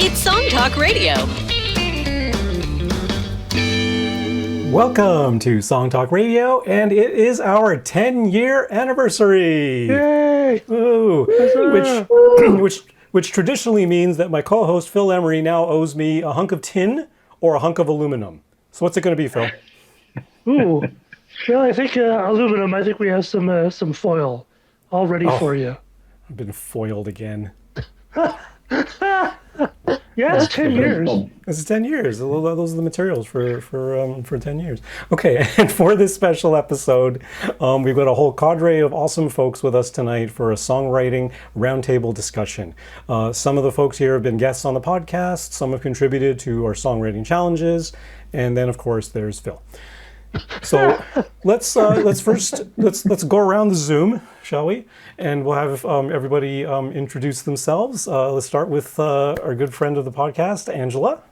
It's Song Talk Radio. Welcome to Song Talk Radio, and it is our 10-year anniversary. Yay! Ooh, which traditionally means that my co-host Phil Emery now owes me a hunk of tin or a hunk of aluminum. So what's it going to be, Phil? Ooh, well, I think aluminum. I think we have some foil all ready for you. I've been foiled again. Yeah, it's 10 years. This is 10 years. Those are the materials for 10 years. Okay, and for this special episode, we've got a whole cadre of awesome folks with us tonight for a songwriting roundtable discussion. Some of the folks here have been guests on the podcast. Some have contributed to our songwriting challenges, and then of course there's Phil. So let's go around the Zoom, shall we? And we'll have everybody introduce themselves. Let's start with our good friend of the podcast, Angela.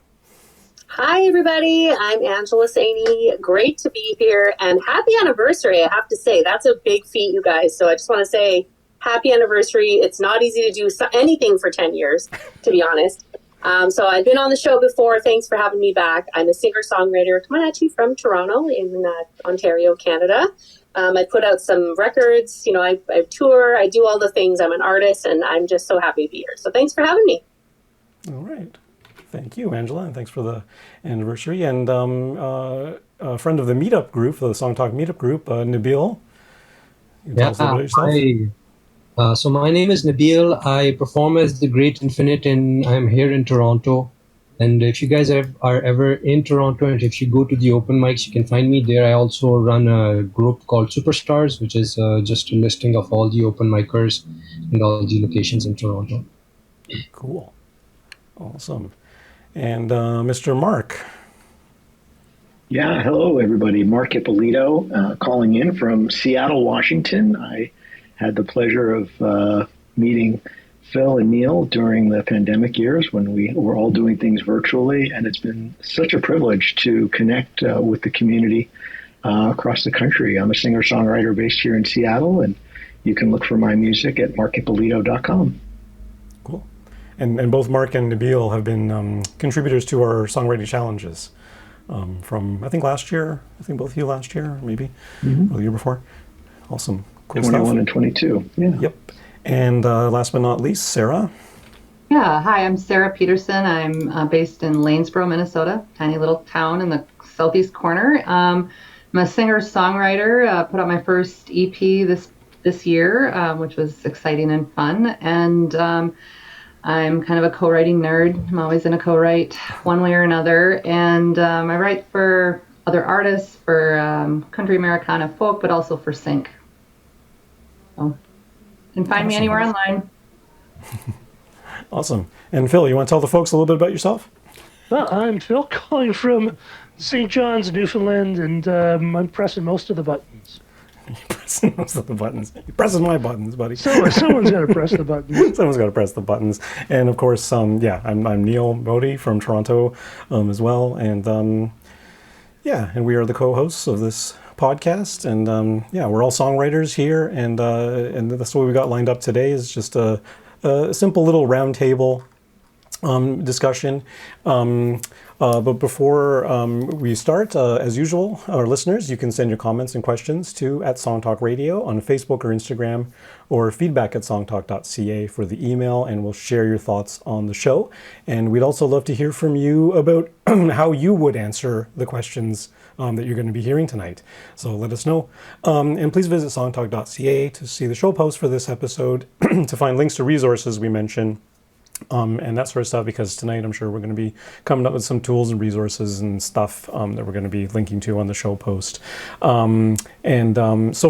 Hi, everybody. I'm Angela Saney. Great to be here, and happy anniversary. I have to say, that's a big feat, you guys. So I just want to say happy anniversary. It's not easy to do anything for 10 years, to be honest. So I've been on the show before. Thanks for having me back. I'm a singer-songwriter coming at you from Toronto in Ontario, Canada. I put out some records. You know, I tour. I do all the things. I'm an artist, and I'm just so happy to be here. So thanks for having me. All right. Thank you, Angela, and thanks for the anniversary. And a friend of the meetup group, the Song Talk meetup group, Nabil. You tell us a little about yourself. Hi. So my name is Nabil. I perform as the Great Infinite, and I'm here in Toronto. And if you guys are ever in Toronto, and if you go to the open mics, you can find me there. I also run a group called Superstars, which is just a listing of all the open micers and all the locations in Toronto. Cool. Awesome. And Mr. Mark. Yeah, hello, everybody. Mark Ippolito calling in from Seattle, Washington. I had the pleasure of meeting Phil and Neil during the pandemic years when we were all doing things virtually, and it's been such a privilege to connect with the community across the country. I'm a singer-songwriter based here in Seattle, and you can look for my music at markippolito.com. Cool. And both Mark and Nabil have been contributors to our songwriting challenges from, I think, last year. I think both of you last year, maybe, or the year before. Awesome. Cool 21 stuff. and 22. Yeah. Yep. And last but not least, Sarah. Yeah, hi, I'm Sarah Peterson. I'm based in Lanesboro, Minnesota, tiny little town in the southeast corner. I'm a singer-songwriter, put out my first EP this year, which was exciting and fun. And I'm kind of a co-writing nerd. I'm always in a co-write one way or another. And I write for other artists, for country, Americana, folk, but also for sync. So you can find me anywhere online. Awesome. And Phil, you want to tell the folks a little bit about yourself? Well, I'm Phil calling from St. John's, Newfoundland, and I'm pressing most of the buttons. You're pressing most of the buttons. You're pressing my buttons, buddy. Someone's got to press the buttons. Someone's got to press the buttons. And of course, I'm Neil Modi from Toronto as well. And and we are the co-hosts of this podcast, and we're all songwriters here, and that's what we got lined up today is just a simple little roundtable discussion. But before we start, as usual, our listeners, you can send your comments and questions to @SongTalkRadio on Facebook or Instagram, or feedback@songtalk.ca for the email, and we'll share your thoughts on the show. And we'd also love to hear from you about how you would answer the questions that you're going to be hearing tonight. So let us know. And please visit songtalk.ca to see the show post for this episode, to find links to resources we mention, and that sort of stuff, because tonight I'm sure we're going to be coming up with some tools and resources and stuff that we're going to be linking to on the show post. So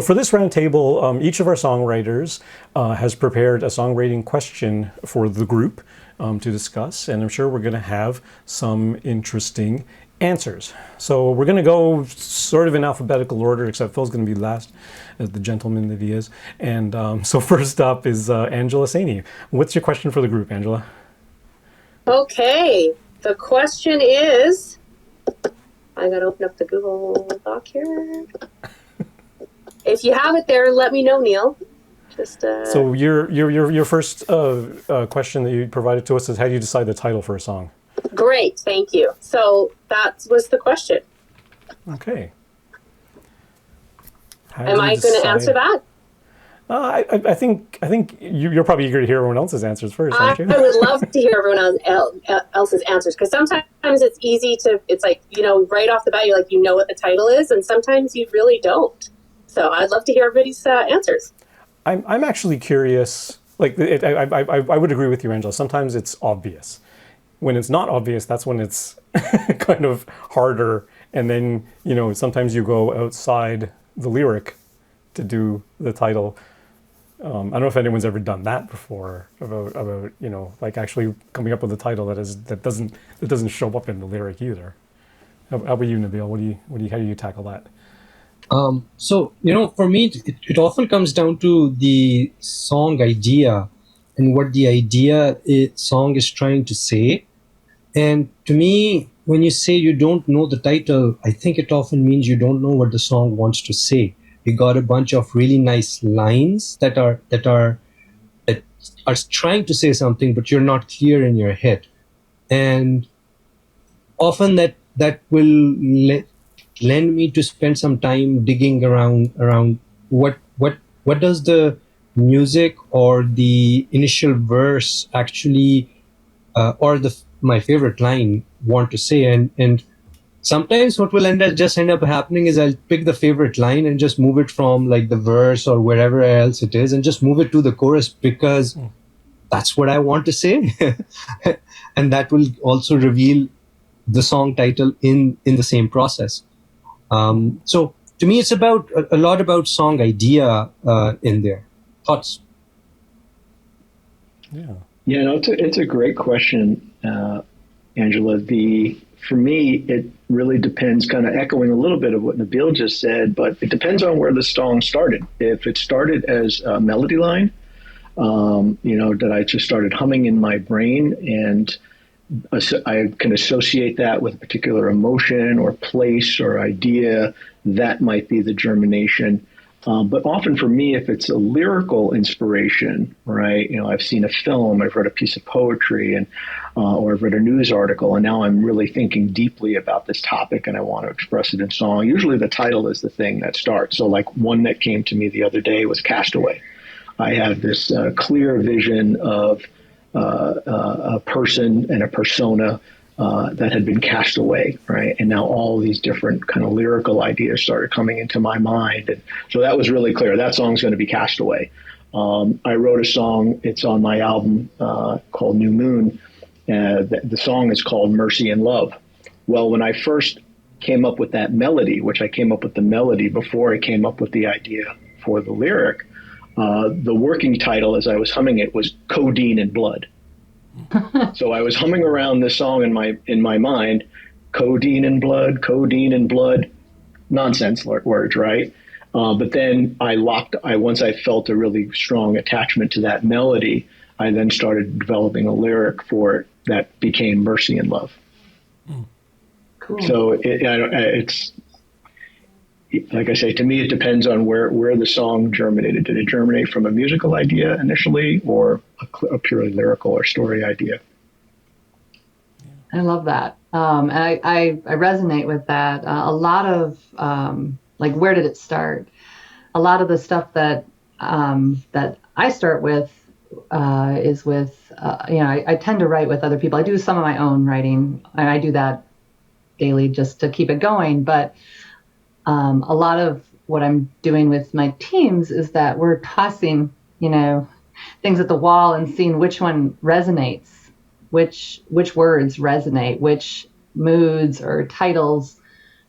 for this roundtable, each of our songwriters has prepared a songwriting question for the group to discuss, and I'm sure we're going to have some interesting answers. So we're going to go sort of in alphabetical order, except Phil's going to be last, as the gentleman that he is. And so first up is Angela Saney. What's your question for the group, Angela? Okay, the question is, I got to open up the Google Doc here. If you have it there, let me know, Neil. Just So your first question that you provided to us is, how do you decide the title for a song? great, thank you. So that was the question. Okay. How Am do you I going to answer decide? that? I think you're probably eager to hear everyone else's answers first, aren't you? I would love to hear everyone else's answers, because sometimes it's easy to, it's like, right off the bat, you're like, what the title is, and sometimes you really don't. So I'd love to hear everybody's answers. I'm actually curious. Like, I would agree with you, Angela. Sometimes it's obvious. When it's not obvious, that's when it's kind of harder. And then, sometimes you go outside the lyric to do the title. I don't know if anyone's ever done that before, about like actually coming up with a title that doesn't show up in the lyric either. How about you, Nabil? How do you tackle that? So, for me, it often comes down to the song idea and what the song is trying to say. And to me, when you say you don't know the title, I think it often means you don't know what the song wants to say. You got a bunch of really nice lines that are trying to say something, but you're not clear in your head. And often that will lend me to spend some time digging around what does the music or the initial verse actually or my favorite line want to say. And sometimes what will end up happening is I'll pick the favorite line and just move it from like the verse or wherever else it is and just move it to the chorus, because that's what I want to say. And that will also reveal the song title in the same process. So to me, it's about a lot about song idea in there. Thoughts? Yeah, no, it's a great question, Angela. For me, it really depends, kind of echoing a little bit of what Nabil just said, but it depends on where the song started. If it started as a melody line, that I just started humming in my brain, and I can associate that with a particular emotion or place or idea, that might be the germination. But often for me, if it's a lyrical inspiration, right? I've seen a film, I've read a piece of poetry, or I've read a news article, and now I'm really thinking deeply about this topic and I want to express it in song. Usually the title is the thing that starts. So like one that came to me the other day was Castaway. I have this clear vision of a person and a persona that had been cast away, right? And now all these different kind of lyrical ideas started coming into my mind. And so that was really clear. That song's going to be Castaway. I wrote a song, it's on my album called New Moon. The song is called Mercy and Love. Well, when I first came up with that melody, which I came up with the melody before I came up with the idea for the lyric, the working title as I was humming it was Codeine and Blood. So I was humming around this song in my mind, codeine and blood, nonsense words, right? But then once I felt a really strong attachment to that melody, I then started developing a lyric for it that became Mercy and Love. Cool. So it's like I say, to me, it depends on where the song germinated. Did it germinate from a musical idea initially, or a purely lyrical or story idea? I love that. And I resonate with that. A lot of like, where did it start? A lot of the stuff that I start with is with, I tend to write with other people. I do some of my own writing, and I do that daily just to keep it going. But a lot of what I'm doing with my teams is that we're tossing, things at the wall and seeing which one resonates, which words resonate, which moods or titles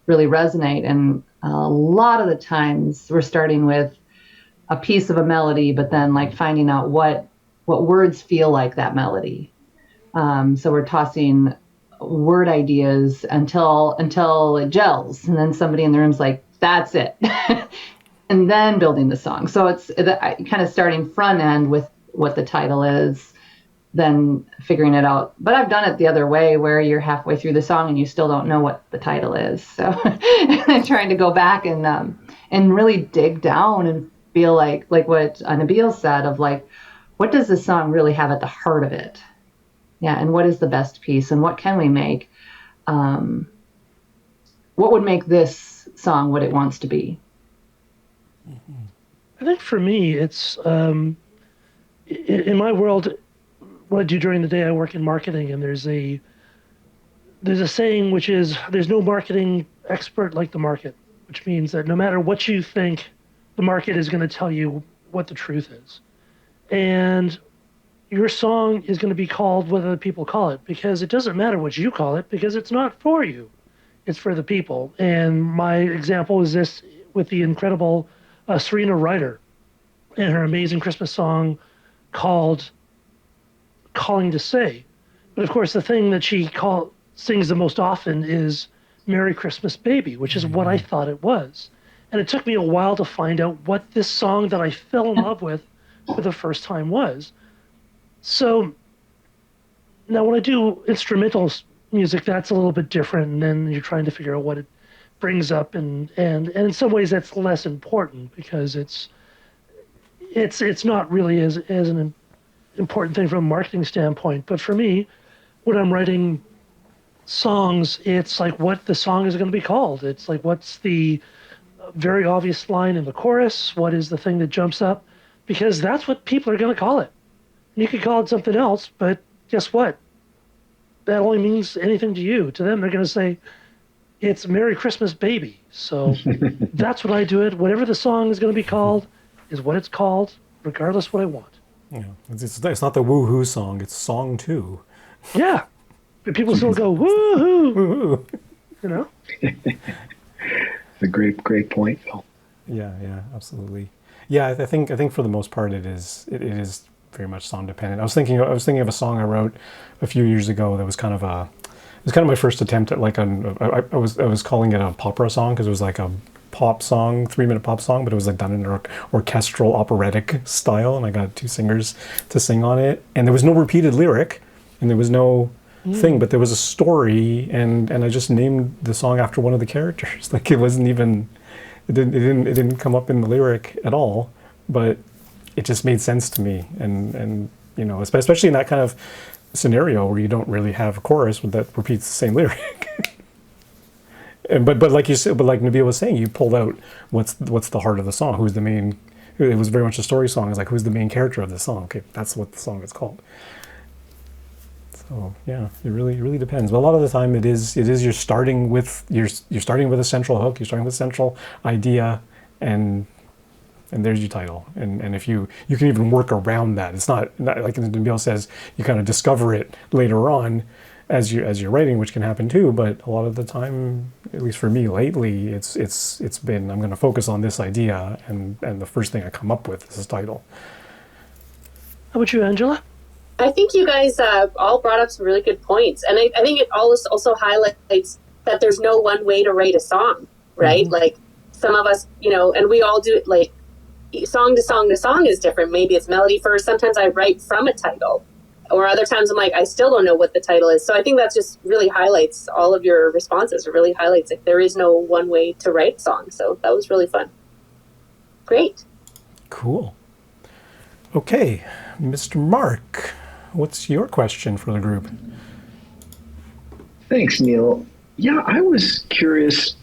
really resonate. And a lot of the times we're starting with a piece of a melody, but then like finding out what words feel like that melody. So we're tossing word ideas until it gels, and then somebody in the room's like, that's it. And then building the song. So it's kind of starting front end with what the title is, then figuring it out. But I've done it the other way, where you're halfway through the song and you still don't know what the title is. So I'm trying to go back and really dig down and feel like what Nabil said of like, what does the song really have at the heart of it? Yeah, and what is the best piece, and what can we make? What would make this song what it wants to be? I think for me, it's in my world. What I do during the day, I work in marketing, and there's a saying which is there's no marketing expert like the market, which means that no matter what you think, the market is going to tell you what the truth is, and your song is going to be called what other people call it, because it doesn't matter what you call it, because it's not for you, it's for the people. And my example is this with the incredible Serena Ryder and her amazing Christmas song called Calling to Say. But of course, the thing that she sings the most often is Merry Christmas Baby, which is what I thought it was. And it took me a while to find out what this song that I fell in love with for the first time was. So now when I do instrumental music, that's a little bit different. And then you're trying to figure out what it brings up. And in some ways that's less important, because it's not really as an important thing from a marketing standpoint. But for me, when I'm writing songs, it's like what the song is going to be called. It's like, what's the very obvious line in the chorus? What is the thing that jumps up? Because that's what people are going to call it. You could call it something else, but guess what? That only means anything to you. To them, they're going to say, it's Merry Christmas Baby. So that's what I do it. Whatever the song is going to be called is what it's called, regardless what I want. Yeah, it's not the woohoo song, it's song 2. Yeah. But people still go, woohoo! Woohoo! You know? It's a great point, Phil. Yeah, absolutely. Yeah, I think for the most part it is very much song dependent. I was thinking of a song I wrote a few years ago that was kind of my first attempt at like I was calling it a opera song, because it was like a pop song, 3-minute pop song, but it was like done in an orchestral operatic style, and I got 2 singers to sing on it, and there was no repeated lyric, and there was no thing, but there was a story, and I just named the song after one of the characters. Like it wasn't even, it didn't come up in the lyric at all, but it just made sense to me, and you know, especially in that kind of scenario where you don't really have a chorus that repeats the same lyric. but like you said, but like Nabil was saying, you pulled out what's the heart of the song, who's the main. It was very much a story song. It's like, who's the main character of the song? Okay, that's what the song is called. So yeah, it really depends. But a lot of the time, it is you're starting with a central hook. You're starting with a central idea, and there's your title. And if you can even work around that. It's not like Nabil says, you kind of discover it later on as you're writing, which can happen too. But a lot of the time, at least for me lately, it's been, I'm going to focus on this idea, and the first thing I come up with is this title. How about you, Angela? I think you guys all brought up some really good points. And I think it also highlights that there's no one way to write a song, right? Mm-hmm. Like some of us, you know, and we all do it, like song to song to song is different. Maybe it's melody first. Sometimes I write from a title, or other times I'm like, I still don't know what the title is. So I think that just really highlights all of your responses. It really highlights like there is no one way to write a song. So that was really fun. Great. Cool. Okay, Mr. Mark, what's your question for the group? Thanks, Neil. Yeah, I was curious.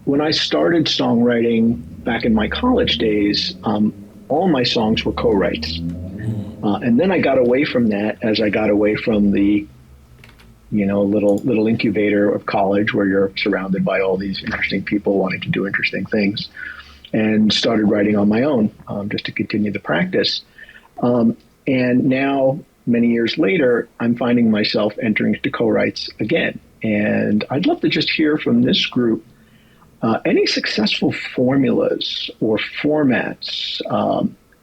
When I started songwriting back in my college days, all my songs were co-writes. And then I got away from that as I got away from the, you know, little incubator of college where you're surrounded by all these interesting people wanting to do interesting things, and started writing on my own just to continue the practice. And now, many years later, I'm finding myself entering into co-writes again. And I'd love to just hear from this group any successful formulas or formats,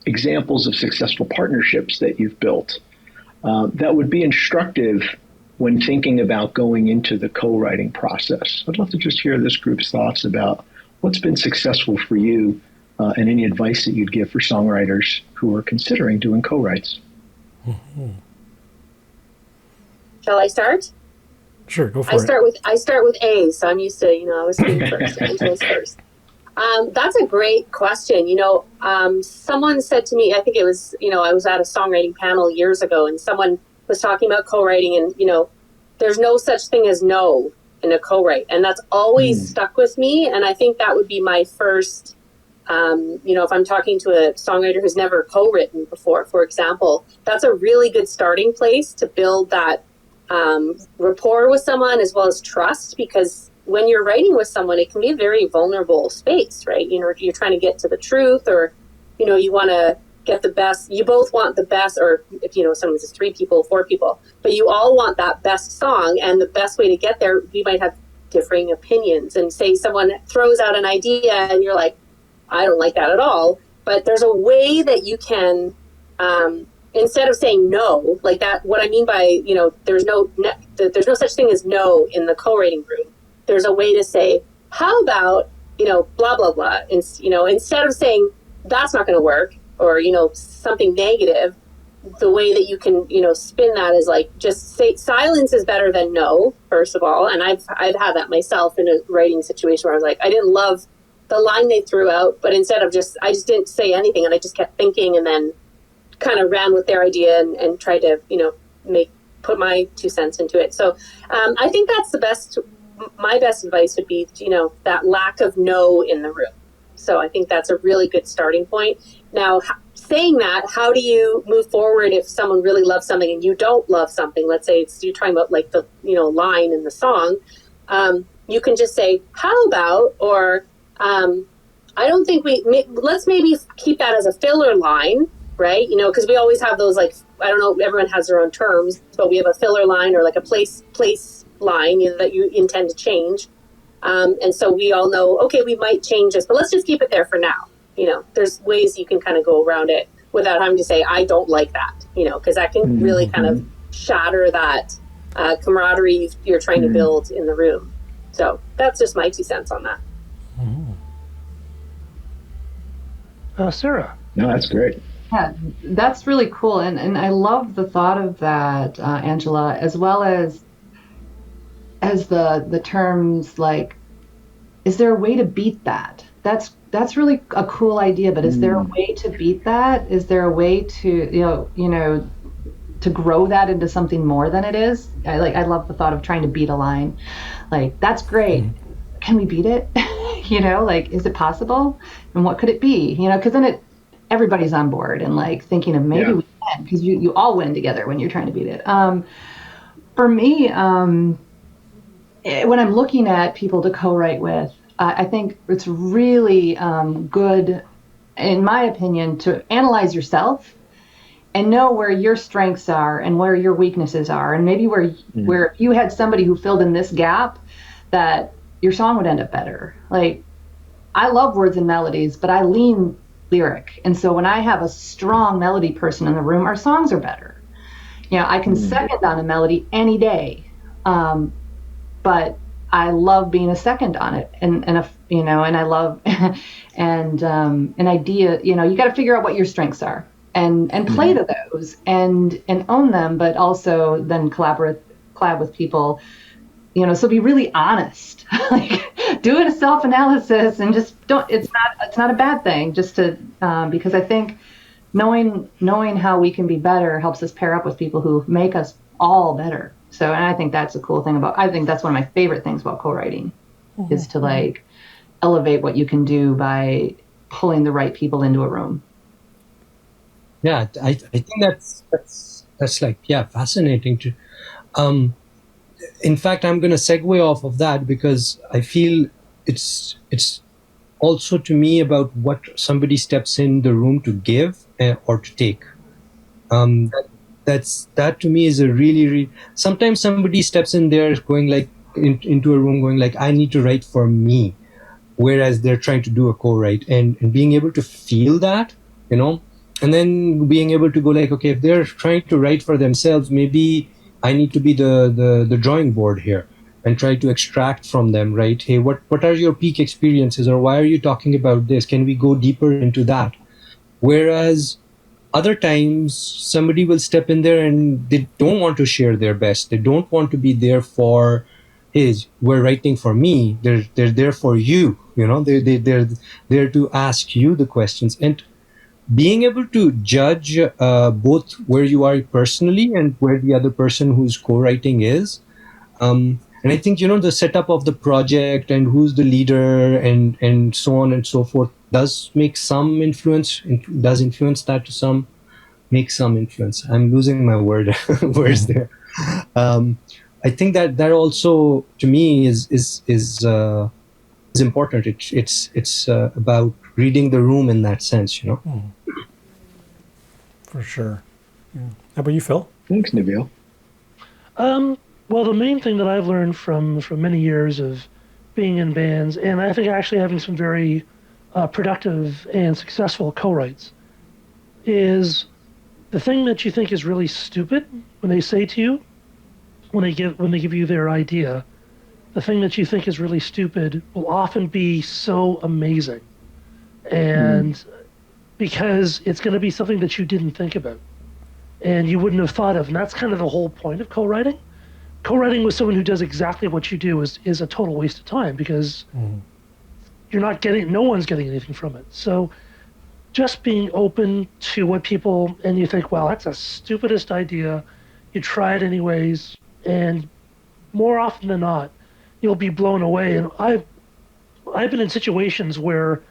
examples of successful partnerships that you've built that would be instructive when thinking about going into the co-writing process. I'd love to just hear this group's thoughts about what's been successful for you and any advice that you'd give for songwriters who are considering doing co-writes. Mm-hmm. Shall I start? Sure, go for I it. start with A, so I'm used to, I was being first. Angela's first. That's a great question. Someone said to me, I think it was, I was at a songwriting panel years ago, and someone was talking about co-writing, and there's no such thing as no in a co-write, and that's always stuck with me. And I think that would be my first. If I'm talking to a songwriter who's never co-written before, for example, that's a really good starting place to build that rapport with someone as well as trust, because when you're writing with someone, it can be a very vulnerable space, right? You're trying to get to the truth, or, you want to get the best. You both want the best, or if, sometimes it's 3 people, 4 people, but you all want that best song. And the best way to get there, we might have differing opinions. And say someone throws out an idea and you're like, I don't like that at all. But there's a way that you can, instead of saying no, like that, what I mean by, there's no such thing as no in the co-writing room. There's a way to say, how about, blah, blah, blah. And, instead of saying that's not going to work, or, something negative, the way that you can, spin that is like, just say silence is better than no, first of all. And I've had that myself in a writing situation where I was like, I didn't love the line they threw out, but instead of I just didn't say anything, and I just kept thinking, and then kind of ran with their idea and tried to, put my 2 cents into it. So I think that's my best advice would be, that lack of no in the room. So I think that's a really good starting point. Now, saying that, how do you move forward if someone really loves something and you don't love something? Let's say you're talking about like the, line in the song. You can just say, how about, or I don't think let's maybe keep that as a filler line, right? Because we always have those, like, I don't know, everyone has their own terms, but we have a filler line, or like a place line that you intend to change. And so we all know, okay, we might change this, but let's just keep it there for now. There's ways you can kind of go around it without having to say, I don't like that, because that can really kind of shatter that camaraderie you're trying to build in the room. So that's just my 2 cents on that. Sarah. No, that's great. Yeah, that's really cool. And I love the thought of that, Angela, as well as the terms like, is there a way to beat that? That's really a cool idea, but is there a way to beat that? Is there a way to, to grow that into something more than it is? I love the thought of trying to beat a line. Like, that's great. Can we beat it? Is it possible? And what could it be? Because then everybody's on board and like thinking of maybe we can, because you all win together when you're trying to beat it. For me, when I'm looking at people to co-write with, I think it's really good, in my opinion, to analyze yourself and know where your strengths are and where your weaknesses are, and maybe where if you had somebody who filled in this gap, that your song would end up better. Like, I love words and melodies, but I lean lyric, and so when I have a strong melody person in the room, our songs are better. I can second on a melody any day, but I love being a second on it, and I love an idea. You got to figure out what your strengths are and play to those and own them, but also then collab with people. So be really honest, like doing a self-analysis, and just it's not a bad thing, just to because I think knowing how we can be better helps us pair up with people who make us all better. So, and I think that's a cool thing I think that's one of my favorite things about co-writing, is to like elevate what you can do by pulling the right people into a room. Yeah, I think that's like, fascinating to. In fact, I'm going to segue off of that, because I feel it's also to me about what somebody steps in the room to give or to take. That to me is a really sometimes somebody steps in there going like into a room going like, I need to write for me, whereas they're trying to do a co-write, and being able to feel that, and then being able to go like, okay, if they're trying to write for themselves, maybe I need to be the drawing board here and try to extract from them, right? Hey, what are your peak experiences, or why are you talking about this? Can we go deeper into that? Whereas other times somebody will step in there and they don't want to share their best. They don't want to be there for, hey, we're writing for me. They're there for you. They're there to ask you the questions. And being able to judge both where you are personally and where the other person who's co-writing is. And I think, the setup of the project and who's the leader and so on and so forth does make some influence, does influence that to some, make some influence. I'm losing my words there. I think that also to me is important. It's about reading the room in that sense, For sure. Yeah. How about you, Phil? Thanks, Nabil. Well, the main thing that I've learned from many years of being in bands, and I think actually having some very productive and successful co-writes, is the thing that you think is really stupid when they say to you, when they give you their idea, the thing that you think is really stupid will often be so amazing, and because it's going to be something that you didn't think about and you wouldn't have thought of, and that's kind of the whole point of co-writing. Co-writing with someone who does exactly what you do is a total waste of time because no one's getting anything from it. So just being open to what people, and you think, wow, that's the stupidest idea. You try it anyways, and more often than not, you'll be blown away. And I've been in situations where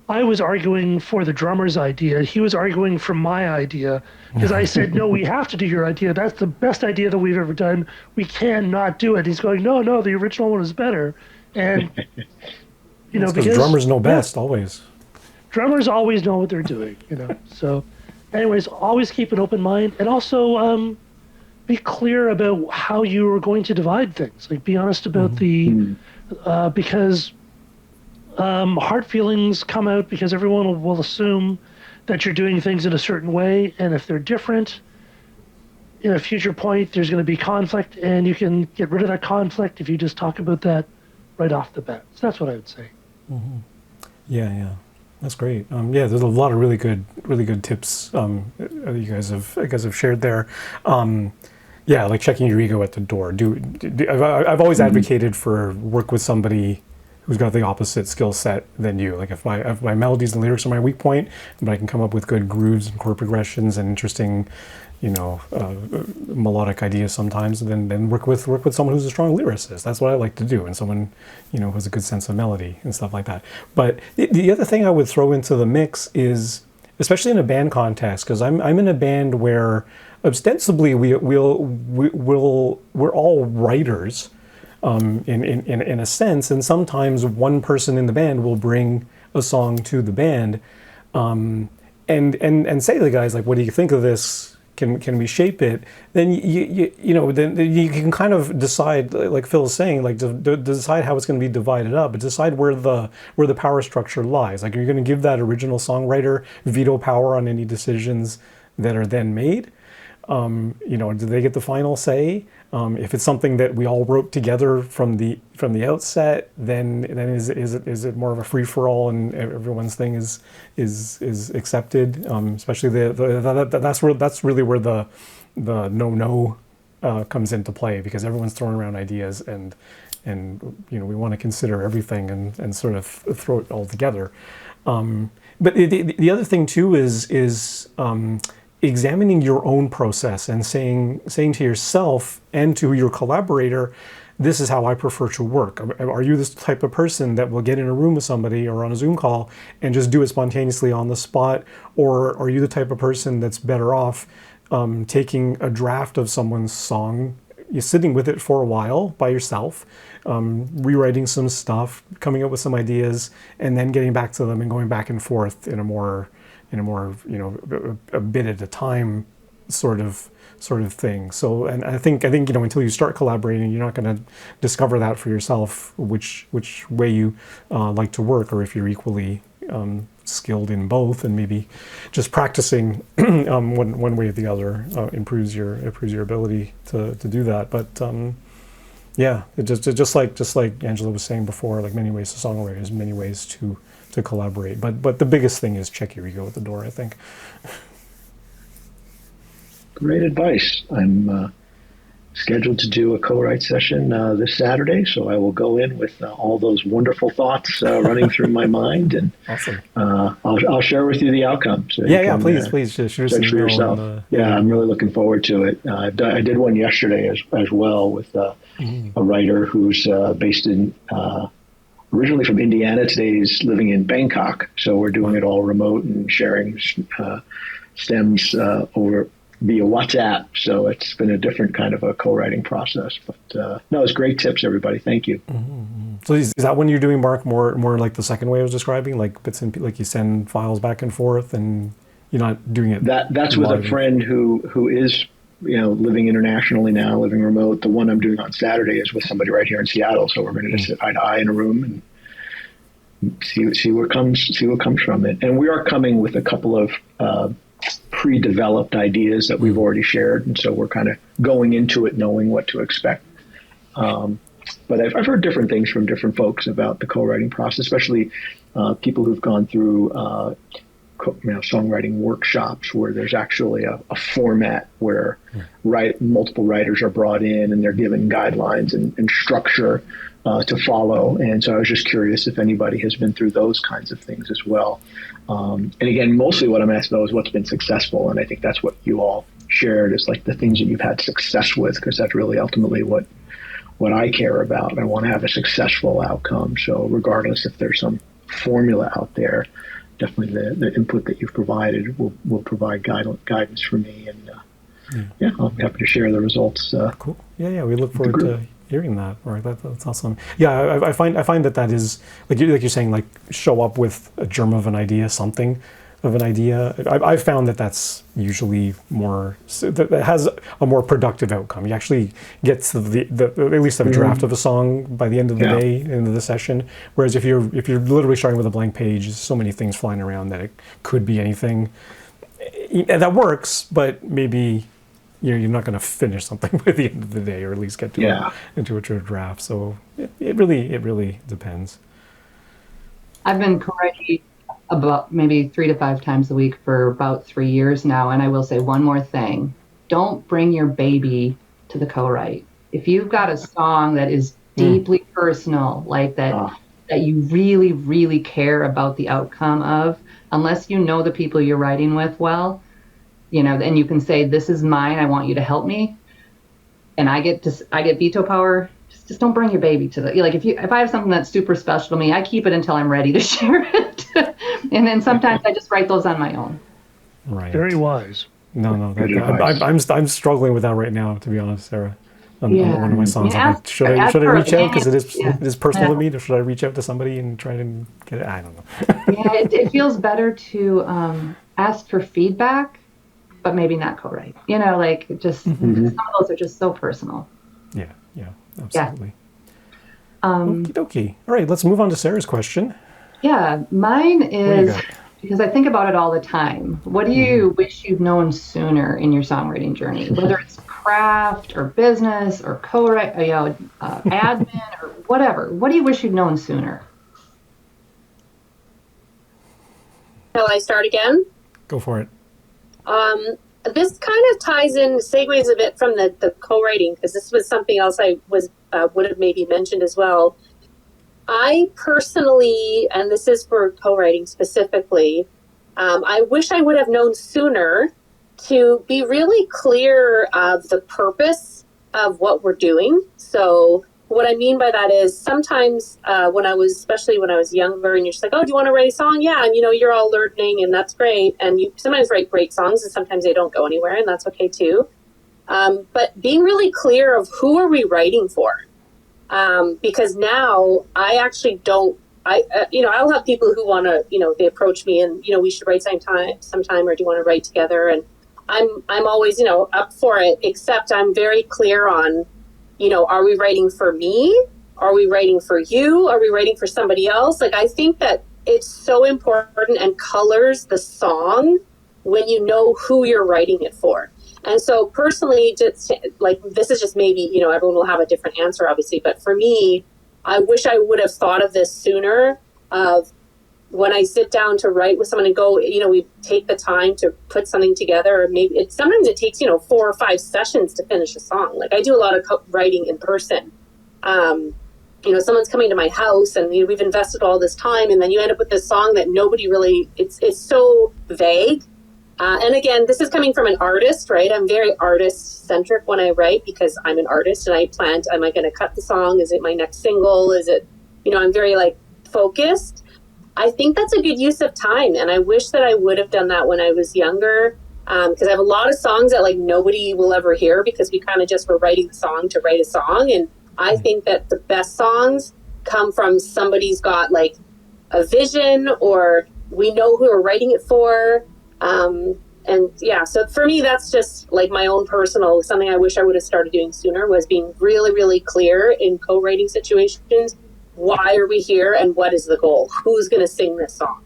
I was arguing for the drummer's idea. He was arguing for my idea because I said, no, we have to do your idea. That's the best idea that we've ever done. We cannot do it. He's going, no, the original one is better. And, because drummers know best, always. Drummers always know what they're doing, So anyways, always keep an open mind. And also be clear about how you are going to divide things. Like, be honest about because hard feelings come out because everyone will assume that you're doing things in a certain way, and if they're different, in a future point, there's going to be conflict, and you can get rid of that conflict if you just talk about that right off the bat. So that's what I would say. Mm-hmm. Yeah, that's great. There's a lot of really good tips you guys have shared there. Like checking your ego at the door. I've always advocated for work with somebody who's got the opposite skill set than you. Like if my melodies and lyrics are my weak point, but I can come up with good grooves and chord progressions and interesting, melodic ideas sometimes, then work with someone who's a strong lyricist. That's what I like to do, and someone, who has a good sense of melody and stuff like that. But the other thing I would throw into the mix is, especially in a band context, because I'm in a band where ostensibly we're all writers. In a sense, and sometimes one person in the band will bring a song to the band, and say to the guys, like, what do you think of this? Can we shape it? Then then you can kind of decide, like Phil's saying, like to decide how it's going to be divided up, but decide where the power structure lies. Like, are you going to give that original songwriter veto power on any decisions that are then made? Do they get the final say? If it's something that we all wrote together from the outset, then is it more of a free for all and everyone's thing is accepted? Especially that's really where the no comes into play, because everyone's throwing around ideas and we want to consider everything and sort of throw it all together. But the other thing too is examining your own process and saying to yourself and to your collaborator, this is how I prefer to work. Are you this type of person that will get in a room with somebody or on a Zoom call and just do it spontaneously on the spot? Or are you the type of person that's better off taking a draft of someone's song, you're sitting with it for a while by yourself, rewriting some stuff, coming up with some ideas, and then getting back to them and going back and forth in a more a bit at a time sort of thing. So, and I think until you start collaborating, you're not going to discover that for yourself, which way you like to work, or if you're equally skilled in both, and maybe just practicing one way or the other improves your ability to do that. But just like Angela was saying before, like many ways to songwrite, there's many ways to collaborate, but the biggest thing is check your ego at the door, I think. Great advice. I'm scheduled to do a co-write session this Saturday, so I will go in with all those wonderful thoughts running through my mind, and Awesome. I'll share with you the outcome. So Please just shoot us an judge for email. yourself. I'm really looking forward to it. I did one yesterday as well with a writer who's based in originally from Indiana. Today he's living in Bangkok, so we're doing it all remote and sharing stems over via WhatsApp. So it's been a different kind of a co-writing process. But no, it's great tips, everybody. Thank you. So is that when you're doing, Mark, more like the second way I was describing, like bits and like you send files back and forth, and you're not doing it? That's with a friend who is living internationally now, living remote. The one I'm doing on Saturday is with somebody right here in Seattle. So we're going to just sit eye to eye in a room and see what comes from it. And we are coming with a couple of pre-developed ideas that we've already shared, and so we're kind of going into it knowing what to expect. But I've heard different things from different folks about the co-writing process, especially people who've gone through songwriting workshops where there's actually a format where multiple writers are brought in and they're given guidelines and structure to follow. And so I was just curious if anybody has been through those kinds of things as well. And again, mostly what I'm asking about is what's been successful. And I think that's what you all shared, is like the things that you've had success with, because that's really ultimately what I care about. I want to have a successful outcome. So regardless if there's some formula out there, definitely the input that you've provided will provide guidance for me. And I'm happy to share the results. Cool. Yeah. We look forward to hearing that. Right. That's awesome. Yeah, I find that is like you're saying, like show up with a germ of an idea, something of an idea. I've found that's usually more, that has a more productive outcome. You actually get to the at least have a draft of a song by the end of the day, end of the session. Whereas if you're literally starting with a blank page, there's so many things flying around that it could be anything. And that works, but maybe you're not going to finish something by the end of the day, or at least get to into a draft. So it really depends. I've been co-writing about maybe 3 to 5 times a week for about 3 years now. And I will say one more thing. Don't bring your baby to the co-write. If you've got a song that is deeply personal, like that you really, really care about the outcome of, unless you know the people you're writing with well, and you can say, this is mine, I want you to help me, and I get veto power. Just don't bring your baby to the, like, if I have something that's super special to me, I keep it until I'm ready to share it. And then sometimes I just write those on my own. Right. Very wise. No, I'm struggling with that right now, to be honest, Sarah. On one of my songs, I'm like, should I reach out because it is personal to me? Or should I reach out to somebody and try to get it? I don't know. It feels better to ask for feedback, but maybe not co-write. Like just some of those are just so personal. Yeah, absolutely. Okie dokie. All right, let's move on to Sarah's question. Yeah, mine is, because I think about it all the time. What do you wish you'd known sooner in your songwriting journey? Whether it's craft or business or co-write, admin or whatever. What do you wish you'd known sooner? Shall I start again? Go for it. This kind of ties in, segues a bit from the co-writing, because this was something else I would have maybe mentioned as well. I personally, and this is for co-writing specifically, I wish I would have known sooner to be really clear of the purpose of what we're doing. So what I mean by that is sometimes especially when I was younger, and you're just like, oh, do you want to write a song? Yeah, and you're all learning, and that's great. And you sometimes write great songs, and sometimes they don't go anywhere, and that's okay too. But being really clear of who are we writing for? Because now I actually don't. I'll have people who want to, they approach me and we should write sometime, or do you want to write together? And I'm always up for it. Except I'm very clear on, are we writing for me? Are we writing for you? Are we writing for somebody else? Like, I think that it's so important and colors the song when you know who you're writing it for. And so personally, just like, this is just maybe, everyone will have a different answer, obviously. But for me, I wish I would have thought of this sooner of when I sit down to write with someone and go, we take the time to put something together, or maybe sometimes it takes, 4 or 5 sessions to finish a song. Like I do a lot of writing in person. Someone's coming to my house and we've invested all this time, and then you end up with this song that nobody really, it's so vague. And again, this is coming from an artist, right? I'm very artist centric when I write because I'm an artist and I plan, am I going to cut the song? Is it my next single? Is it, I'm very like focused. I think that's a good use of time. And I wish that I would have done that when I was younger. Because I have a lot of songs that like nobody will ever hear because we kind of just were writing the song to write a song. And I think that the best songs come from somebody's got like a vision, or we know who we're writing it for. And yeah, so for me, that's just like my own personal, something I wish I would have started doing sooner, was being really, really clear in co-writing situations. Why are we here and what is the goal? Who's going to sing this song?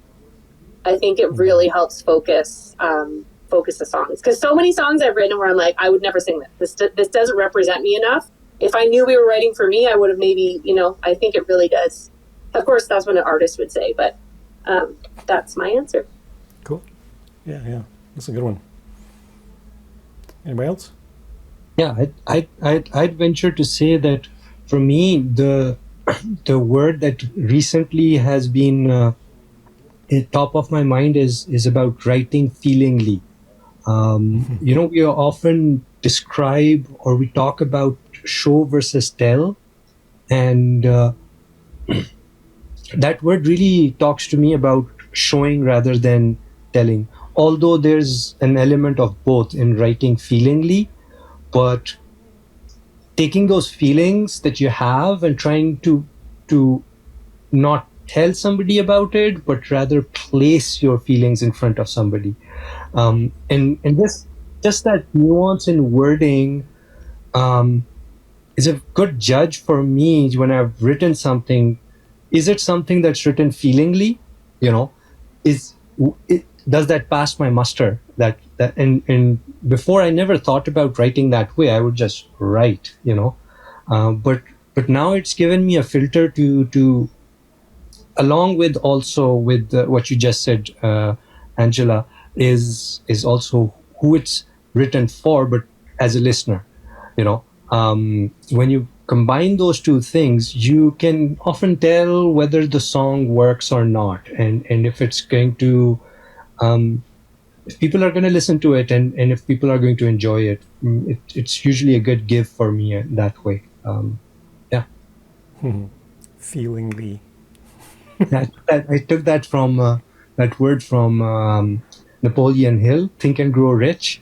I think it really helps focus the songs. Because so many songs I've written where I'm like, I would never sing this. This doesn't represent me enough. If I knew we were writing for me, I would have maybe, I think it really does. Of course, that's what an artist would say, but that's my answer. Cool. Yeah. That's a good one. Anybody else? Yeah, I'd venture to say that for me, the word that recently has been top of my mind is about writing feelingly. We often describe or we talk about show versus tell, and that word really talks to me about showing rather than telling. Although there's an element of both in writing feelingly, but taking those feelings that you have and trying to not tell somebody about it, but rather place your feelings in front of somebody. And just that nuance in wording is a good judge for me when I've written something. Is it something that's written feelingly? Does that pass my muster? And before I never thought about writing that way. I would just write, but now it's given me a filter to along with also with what you just said, Angela, is also who it's written for, but as a listener, when you combine those two things, you can often tell whether the song works or not, and if it's going to if people are going to listen to it, and if people are going to enjoy it, it's usually a good give for me that way. Yeah. Feelingly. I took that from that word from Napoleon Hill, Think and Grow Rich.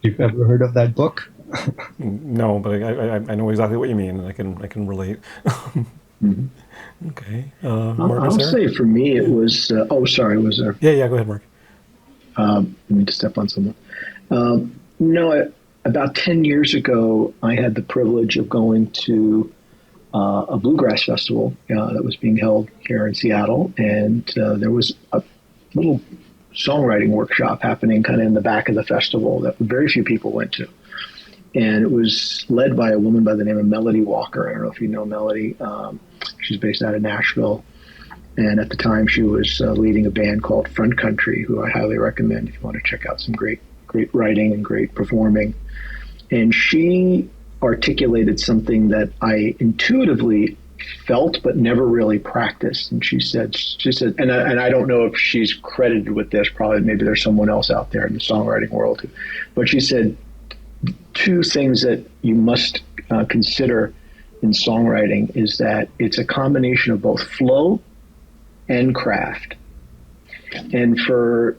You've ever heard of that book? No, but I know exactly what you mean, and I can relate. Mm-hmm. Okay. I'll say for me it was. Sorry, was there? Yeah. Go ahead, Mark. Let me just step on someone. No, about 10 years ago, I had the privilege of going to a bluegrass festival that was being held here in Seattle, and there was a little songwriting workshop happening kind of in the back of the festival that very few people went to. And it was led by a woman by the name of Melody Walker. I don't know if you know Melody. She's based out of Nashville. And at the time, she was leading a band called Front Country, who I highly recommend if you want to check out some great writing and great performing. And she articulated something that I intuitively felt but never really practiced. And she said, and I don't know if she's credited with this. Probably maybe there's someone else out there in the songwriting world who, but she said, 2 things that you must consider in songwriting is that it's a combination of both flow and craft. And for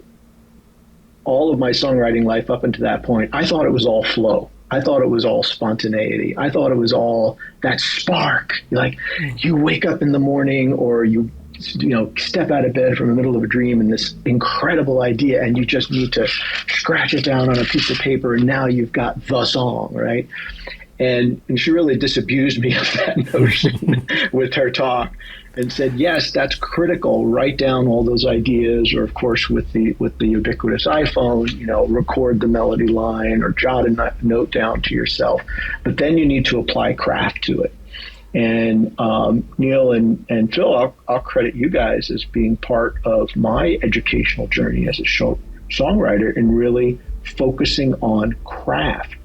all of my songwriting life up until that point, I thought it was all flow. I thought it was all spontaneity. I thought it was all that spark. Like you wake up in the morning or you step out of bed from the middle of a dream and this incredible idea, and you just need to scratch it down on a piece of paper, and now you've got the song, right? And she really disabused me of that notion with her talk, and said, yes, that's critical. Write down all those ideas, or of course with the ubiquitous iPhone, record the melody line or jot a note down to yourself. But then you need to apply craft to it. And Neil and Phil, I'll credit you guys as being part of my educational journey as a songwriter and really focusing on craft.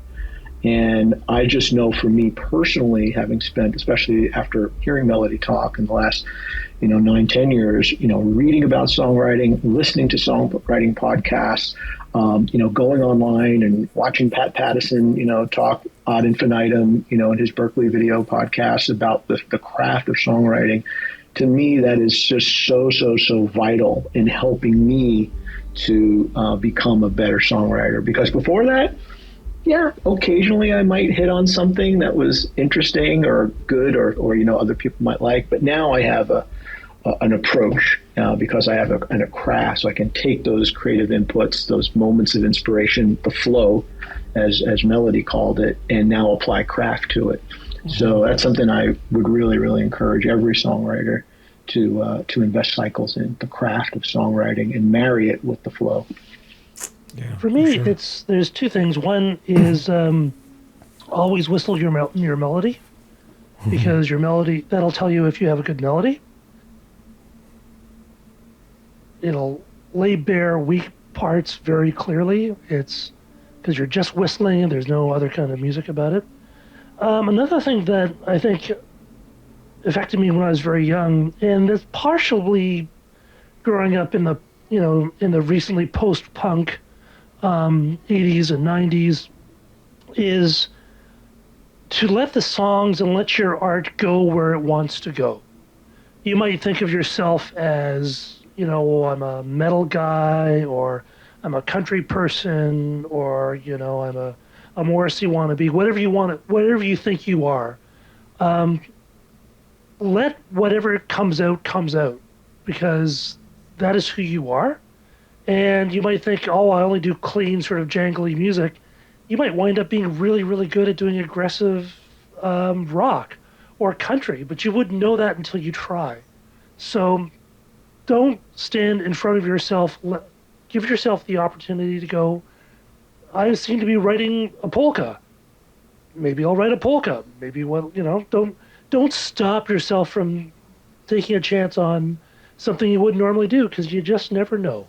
And I just know for me personally, having spent, especially after hearing Melody talk in the last, 9-10 years, reading about songwriting, listening to songwriting podcasts, going online and watching Pat Pattison, talk ad infinitum, in his Berkeley video podcast about the craft of songwriting. To me, that is just so vital in helping me to become a better songwriter. Because before that, yeah, occasionally I might hit on something that was interesting or good or other people might like. But now I have an approach because I have a craft, so I can take those creative inputs, those moments of inspiration, the flow, as Melody called it, and now apply craft to it. So that's something I would really encourage every songwriter to invest cycles in, the craft of songwriting, and marry it with the flow. Yeah, for me, sure. there's two things. One is always whistle your melody, because your melody, that'll tell you if you have a good melody. It'll lay bare weak parts very clearly. It's because you're just whistling and there's no other kind of music about it. Another thing that I think affected me when I was very young, and it's partially growing up in the recently post-punk 80s and 90s, is to let the songs and let your art go where it wants to go. You might think of yourself as, I'm a metal guy, or I'm a country person, or, I'm a Morrissey wannabe, whatever you think you are. Let whatever comes out, because that is who you are. And you might think, oh, I only do clean, sort of jangly music. You might wind up being really good at doing aggressive rock or country, but you wouldn't know that until you try. So don't stand in front of yourself. Give yourself the opportunity to go, I seem to be writing a polka. Maybe I'll write a polka. Maybe don't stop yourself from taking a chance on something you wouldn't normally do, because you just never know.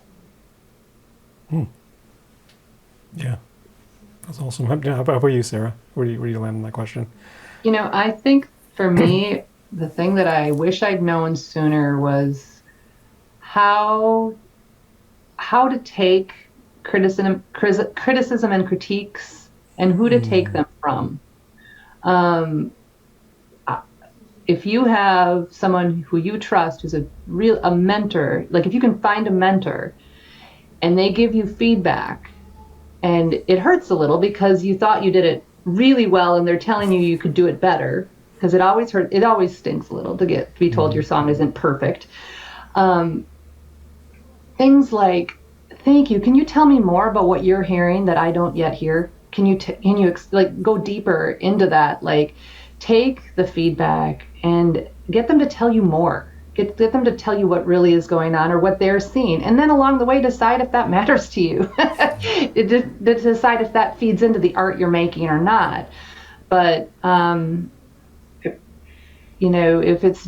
Yeah, that's awesome. How about you, Sarah? Where do you land on that question? I think for me, the thing that I wish I'd known sooner was how to take criticism and critiques, and who to take them from. If you have someone who you trust, who's a mentor, like if you can find a mentor and they give you feedback, and it hurts a little because you thought you did it really well and they're telling you could do it better, because it always stinks a little to be told your song isn't perfect. Things like, thank you, can you tell me more about what you're hearing that I don't yet hear? Can you go deeper into that? Like, take the feedback and get them to tell you more. Get them to tell you what really is going on or what they're seeing. And then along the way, decide if that matters to you. Decide if that feeds into the art you're making or not. But, if it's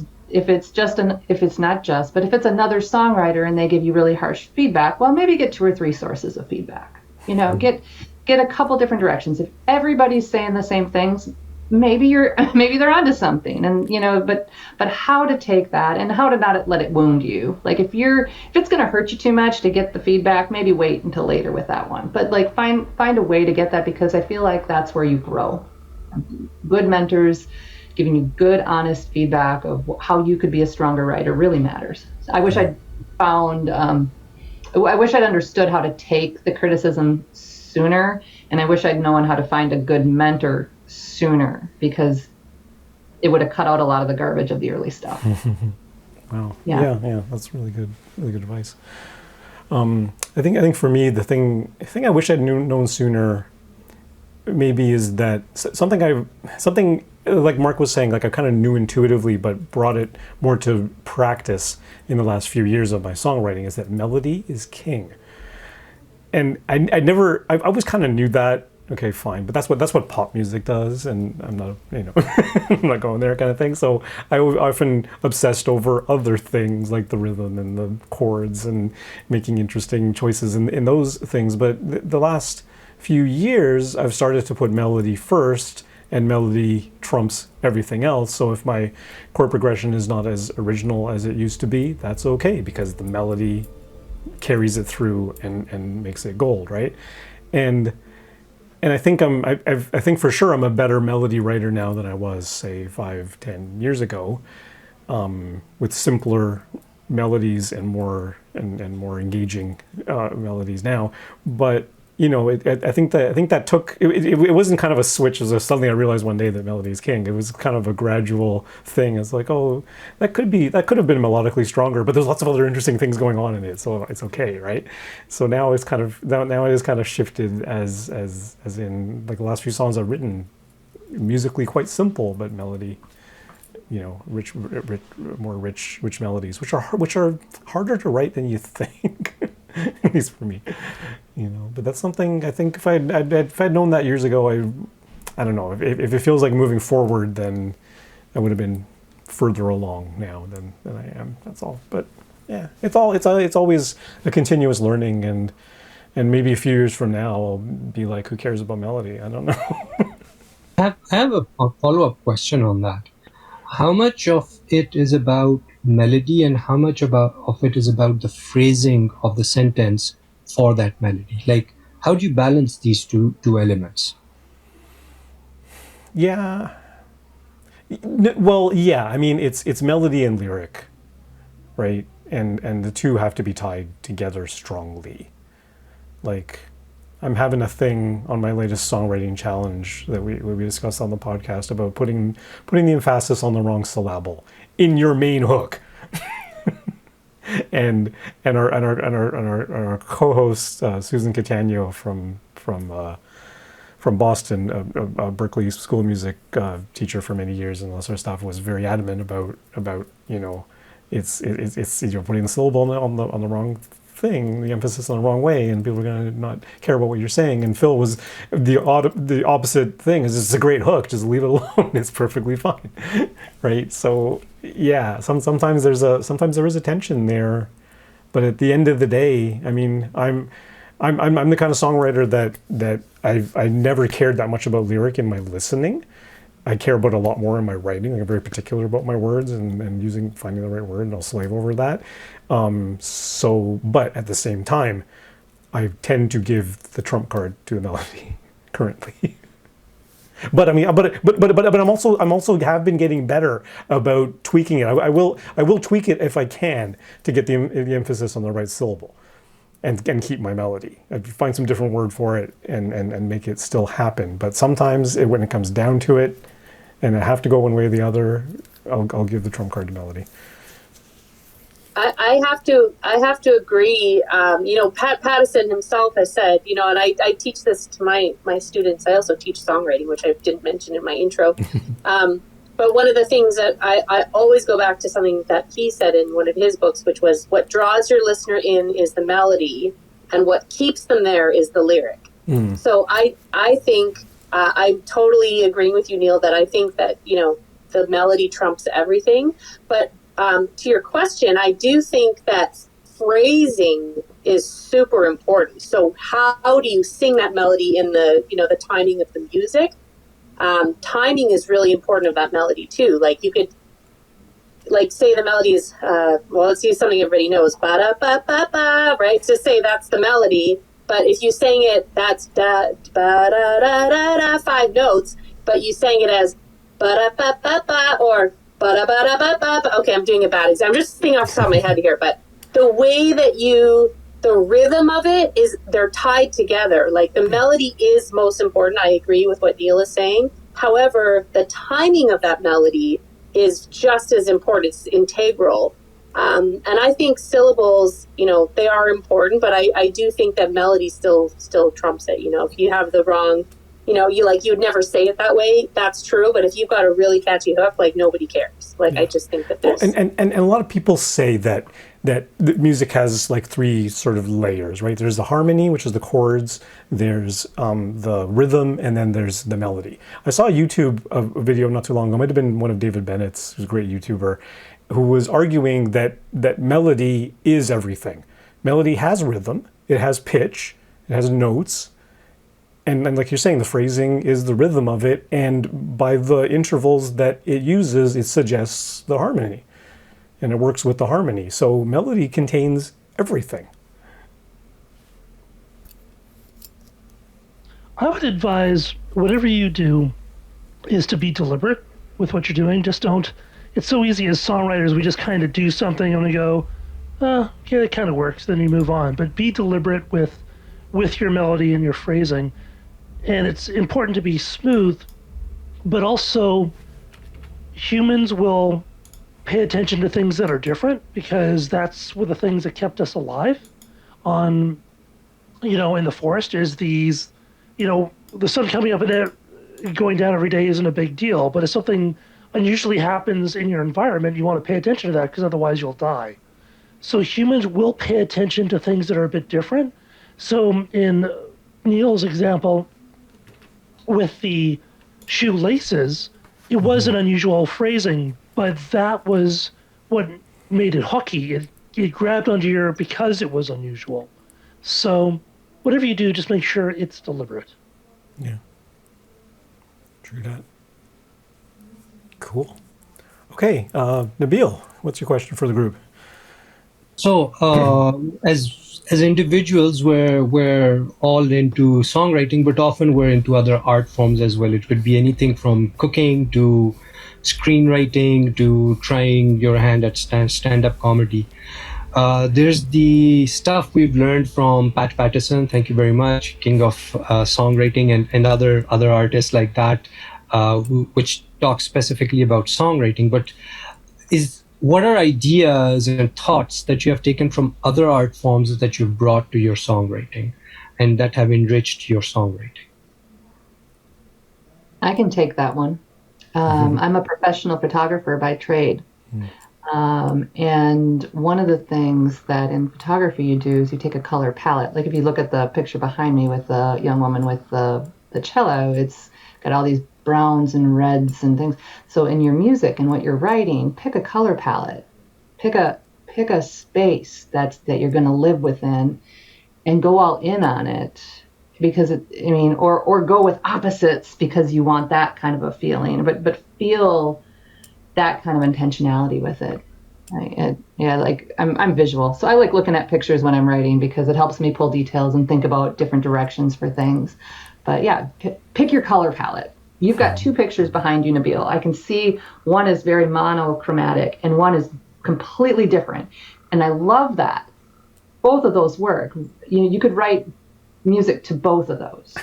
another songwriter and they give you really harsh feedback, well, maybe get 2 or 3 sources of feedback. Get a couple different directions. If everybody's saying the same things, maybe they're onto something. And but how to take that and how to not let it wound you. Like if it's going to hurt you too much to get the feedback, maybe wait until later with that one. But like find a way to get that, because I feel like that's where you grow. Good mentors giving you good, honest feedback of how you could be a stronger writer really matters. I wish I'd understood how to take the criticism sooner, and I wish I'd known how to find a good mentor sooner, because it would have cut out a lot of the garbage of the early stuff. Wow. Yeah, that's really good advice. I think for me, the thing I wish I'd known sooner maybe is that something like Mark was saying, like I kind of knew intuitively, but brought it more to practice in the last few years of my songwriting, is that melody is king. And I always kind of knew that Okay, fine, but that's what pop music does, and I'm not, I'm not going there kind of thing. So I often obsessed over other things like the rhythm and the chords and making interesting choices in those things. But the last few years, I've started to put melody first, and melody trumps everything else. So if my chord progression is not as original as it used to be, that's okay because the melody carries it through and makes it gold, right? And I think I think for sure I'm a better melody writer now than I was, say, 5-10 years ago, with simpler melodies and more more engaging melodies now. But I think that took it wasn't kind of a switch as suddenly I realized one day that melody is king. It was kind of a gradual thing. It's like, oh, that could have been melodically stronger, but there's lots of other interesting things going on in it, so it's okay, right? So now it is kind of shifted as in like the last few songs I've written, musically quite simple, but melody, rich melodies, which are harder to write than you think. At least for me, But that's something I think if I'd known that years ago, I don't know, if it feels like moving forward, then I would have been further along now than I am. That's all. But yeah, it's always a continuous learning, and maybe a few years from now I'll be like, who cares about melody? I don't know. I have a follow-up question on that. How much of it is about melody and how much of it is about the phrasing of the sentence for that melody? Like, how do you balance these two elements? Yeah. Well, yeah. I mean, it's melody and lyric, right? And the two have to be tied together strongly. Like, I'm having a thing on my latest songwriting challenge that we discussed on the podcast about putting the emphasis on the wrong syllable in your main hook. and our co-host Susan Catania from Boston, a Berklee School of Music teacher for many years, and all sort of stuff, was very adamant about it's putting the syllable on the wrong thing, the emphasis on the wrong way, and people are going to not care about what you're saying. And Phil was the opposite thing. Is it's a great hook, just leave it alone. It's perfectly fine, right? So yeah, sometimes there is a tension there, but at the end of the day, I mean, I'm the kind of songwriter that I never cared that much about lyric in my listening. I care about a lot more in my writing. I'm very particular about my words and finding the right word, and I'll slave over that. But at the same time, I tend to give the trump card to the melody currently. But I mean, but I'm also have been getting better about tweaking it. I will tweak it if I can to get the emphasis on the right syllable, and keep my melody. I'd find some different word for it and make it still happen. But sometimes when it comes down to it, and I have to go one way or the other, I'll give the trump card to melody. I have to agree. Pat Pattison himself has said, and I teach this to my students. I also teach songwriting, which I didn't mention in my intro. But one of the things that I always go back to something that he said in one of his books, which was, what draws your listener in is the melody, and what keeps them there is the lyric. So I think I'm totally agreeing with you, Neil, that I think that, the melody trumps everything. But to your question, I do think that phrasing is super important. So how do you sing that melody in the timing of the music? Timing is really important of that melody too. Like, you could, say the melody is, let's use something everybody knows, ba-da-ba-ba-ba, right? To say that's the melody. But if you sang it, that's da-ba-da-da-da-da, 5 notes, but you sang it as ba-da-ba-ba-ba or ba-da-ba-da-ba-ba. Okay, I'm doing a bad example. I'm just thinking off the top of my head here, but the way that the rhythm of it is, they're tied together. Like, the melody is most important. I agree with what Neil is saying. However, the timing of that melody is just as important. It's integral. And I think syllables, they are important, but I do think that melody still trumps it. If you have the wrong, you'd never say it that way. That's true. But if you've got a really catchy hook, nobody cares. I just think that there's... And a lot of people say that that the music has like three sort of layers, right? There's the harmony, which is the chords, there's the rhythm, and then there's the melody. I saw a video not too long ago, it might have been one of David Bennett's, who's a great YouTuber, who was arguing that melody is everything. Melody has rhythm, it has pitch, it has notes, and like you're saying, the phrasing is the rhythm of it, and by the intervals that it uses, it suggests the harmony, and it works with the harmony. So melody contains everything. I would advise whatever you do is to be deliberate with what you're doing. Just don't. It's so easy as songwriters, we just kind of do something and we go, yeah, it kind of works. Then you move on. But be deliberate with your melody and your phrasing. And it's important to be smooth, but also humans will pay attention to things that are different, because that's one of the things that kept us alive on, in the forest. Is these, the sun coming up and going down every day isn't a big deal, but if something unusually happens in your environment, you want to pay attention to that, because otherwise you'll die. So humans will pay attention to things that are a bit different. So in Neil's example, with the shoelaces, it was an unusual phrasing, but that was what made it hooky. It grabbed onto your ear because it was unusual. So whatever you do, just make sure it's deliberate. Yeah. True that. Cool. Okay, Nabil, what's your question for the group? So, as individuals, we're all into songwriting, but often we're into other art forms as well. It could be anything from cooking to screenwriting to trying your hand at stand-up comedy. There's the stuff we've learned from Pat Patterson. Thank you very much, king of songwriting, and other artists like that, which talk specifically about songwriting. But what are ideas and thoughts that you have taken from other art forms that you've brought to your songwriting and that have enriched your songwriting? I can take that one. I'm a professional photographer by trade. And one of the things that in photography you do is you take a color palette. Like if you look at the picture behind me with the young woman with the cello, it's got all these browns and reds and things. So in your music and what you're writing, pick a color palette, pick a space that you're going to live within, and go all in on it, because or go with opposites because you want that kind of a feeling, but feel that kind of intentionality with it. Like I'm visual, so I like looking at pictures when I'm writing because it helps me pull details and think about different directions for things. But yeah, pick your color palette. You've got two pictures behind you, Nabil. I can see one is very monochromatic and one is completely different. And I love that. Both of those work. You could write music to both of those.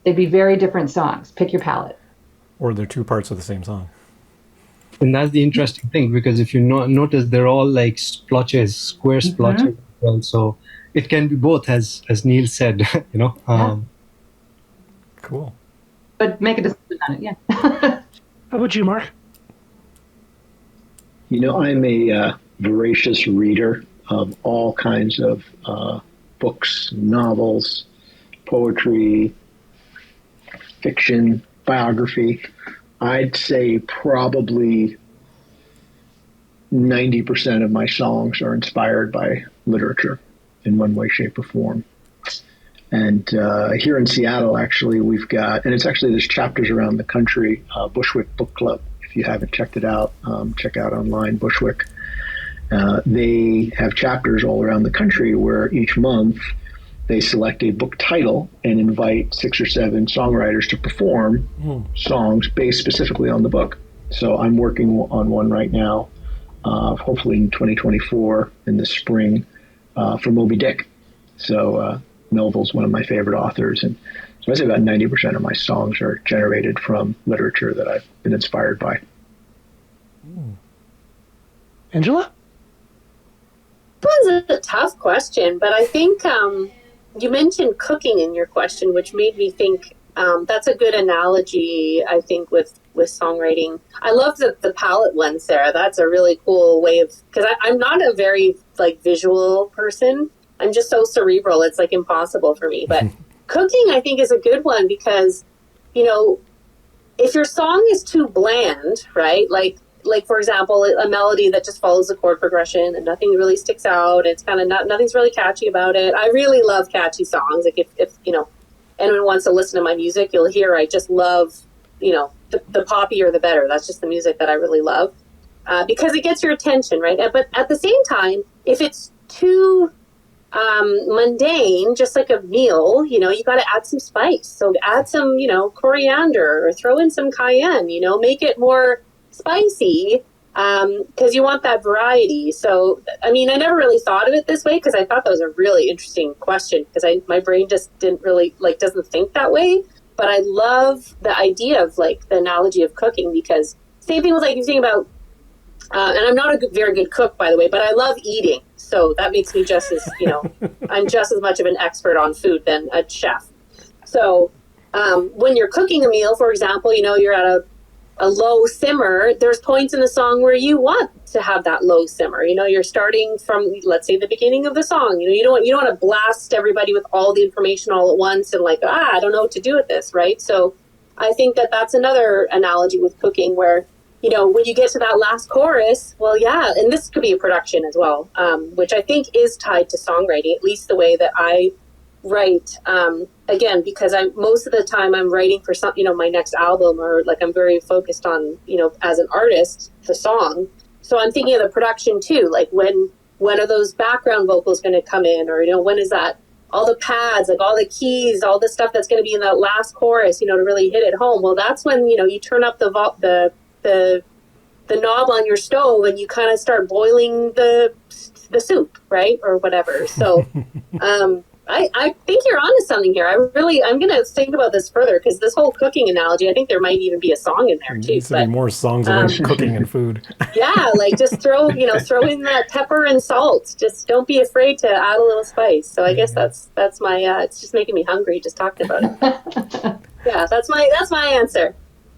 They'd be very different songs. Pick your palette. Or they're two parts of the same song. And that's the interesting thing, because if you notice, they're all like splotches, square splotches. Well, so it can be both, as Neil said, Cool. But make a decision on it, yeah. How about you, Mark? I'm a voracious reader of all kinds of books, novels, poetry, fiction, biography. I'd say probably 90% of my songs are inspired by literature in one way, shape, or form. And here in Seattle, actually, we've got, and there's chapters around the country, Bushwick Book Club. If you haven't checked it out, check out online, Bushwick. They have chapters all around the country where each month they select a book title and invite 6 or 7 songwriters to perform songs based specifically on the book. So I'm working on one right now, hopefully in 2024 in the spring, for Moby Dick. So Melville's one of my favorite authors. And so I say about 90% of my songs are generated from literature that I've been inspired by. Angela? That was a tough question, but I think you mentioned cooking in your question, which made me think That's a good analogy, I think, with songwriting. I love the palette one, Sarah. That's a really cool way of, because I'm not a very like visual person. I'm just so cerebral. It's like impossible for me. But cooking, I think, is a good one because, you know, if your song is too bland, right? Like for example, a melody that just follows the chord progression and nothing really sticks out. It's kind of nothing's really catchy about it. I really love catchy songs. Like if you know, anyone wants to listen to my music, you'll hear I just love, you know, the poppier the better. That's just the music that I really love because it gets your attention, right? But at the same time, if it's too mundane, just like a meal, you know, you got to add some spice. So add some, you know, coriander or throw in some cayenne, you know, make it more spicy because you want that variety. So, I mean, I never really thought of it this way because I thought that was a really interesting question because my brain just didn't really doesn't think that way. But I love the idea of like the analogy of cooking because same thing with like you think about, and I'm not a very good cook, by the way, but I love eating. So that makes me just as, you know, I'm just as much of an expert on food than a chef. So when you're cooking a meal, for example, you know, you're at a low simmer, there's points in the song where you want to have that low simmer. You know, you're starting from, let's say, the beginning of the song. You know, you don't want to blast everybody with all the information all at once and like, I don't know what to do with this, right? So I think that's another analogy with cooking where, you know, when you get to that last chorus, well, yeah, and this could be a production as well, which I think is tied to songwriting, at least the way that I write. Again, because most of the time I'm writing for some, you know, my next album, or like I'm very focused on, you know, as an artist, the song. So I'm thinking of the production too, like when are those background vocals going to come in, or you know, when is that? All the pads, like all the keys, all the stuff that's going to be in that last chorus, you know, to really hit it home. Well, that's when, you know, you turn up the knob on your stove and you kind of start boiling the soup, right, or whatever. So I think you're onto something here. I'm going to think about this further because this whole cooking analogy, I think there might even be a song in there too. Needs to be more songs about cooking and food. Yeah, like just throw in that pepper and salt. Just don't be afraid to add a little spice. So I guess that's my. It's just making me hungry just talking about it. Yeah, that's my answer.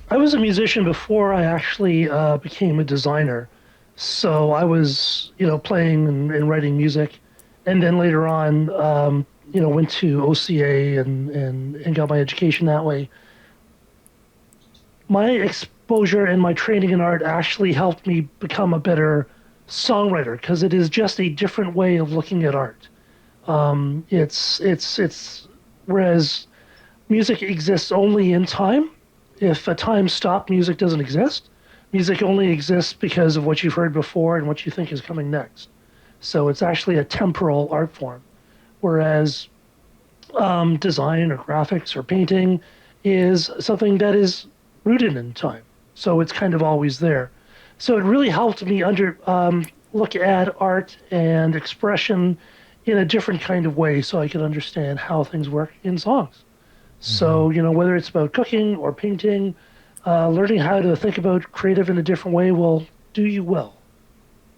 I was a musician before I actually became a designer. So I was, you know, playing and writing music. And then later on, you know, went to OCA and got my education that way. My exposure and my training in art actually helped me become a better songwriter because it is just a different way of looking at art. It's whereas music exists only in time. If a time stop, music doesn't exist. Music only exists because of what you've heard before and what you think is coming next. So it's actually a temporal art form. Whereas design or graphics or painting is something that is rooted in time. So it's kind of always there. So it really helped me look at art and expression in a different kind of way so I could understand how things work in songs. So, you know, whether it's about cooking or painting, learning how to think about creative in a different way will do you well.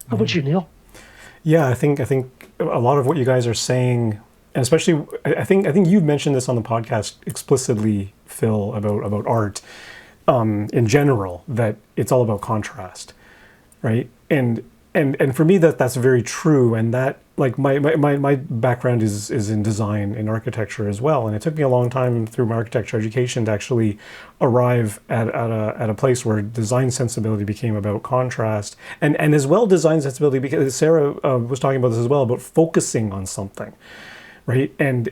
How about you, Neil? Yeah, I think a lot of what you guys are saying, and especially I think you've mentioned this on the podcast explicitly, Phil, about art in general, that it's all about contrast, right? And for me that's very true, and that like my background is in design and architecture as well, and it took me a long time through my architecture education to actually arrive at a place where design sensibility became about contrast, and as well design sensibility, because Sarah was talking about this as well, about focusing on something, right? And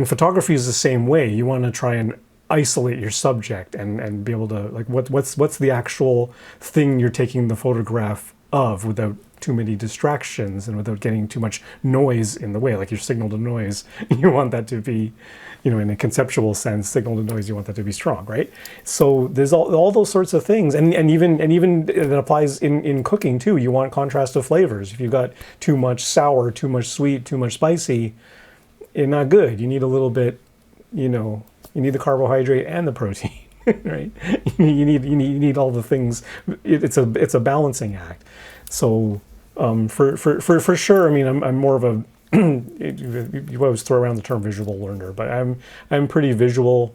photography is the same way. You want to try and isolate your subject and be able to like what's the actual thing you're taking the photograph of without too many distractions and without getting too much noise in the way, like your signal to noise. You want that to be, you know, in a conceptual sense, signal to noise, you want that to be strong, right? So there's all those sorts of things. And even it applies in cooking too. You want contrast of flavors. If you've got too much sour, too much sweet, too much spicy, it's not good. You need a little bit, you know, you need the carbohydrate and the protein, right? You need all the things. It's a balancing act. So for sure, I mean, I'm more of a you always throw around the term visual learner, but I'm pretty visual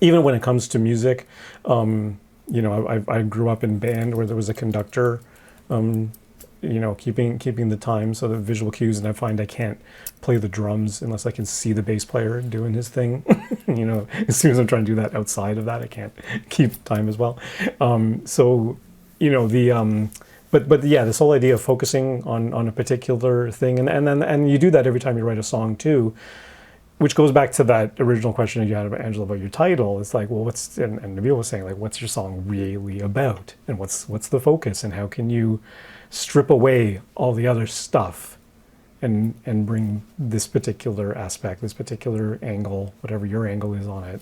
even when it comes to music, you know, I grew up in band where there was a conductor, you know, keeping the time, so the visual cues, and I find I can't play the drums unless I can see the bass player doing his thing. You know, as soon as I'm trying to do that outside of that, I can't keep time as well. So, you know, but yeah, this whole idea of focusing on a particular thing, and you do that every time you write a song too, which goes back to that original question that you had about Angela about your title. It's like, well, and Nabil was saying, like, what's your song really about, and what's the focus, and how can you strip away all the other stuff and bring this particular aspect, this particular angle, whatever your angle is on it,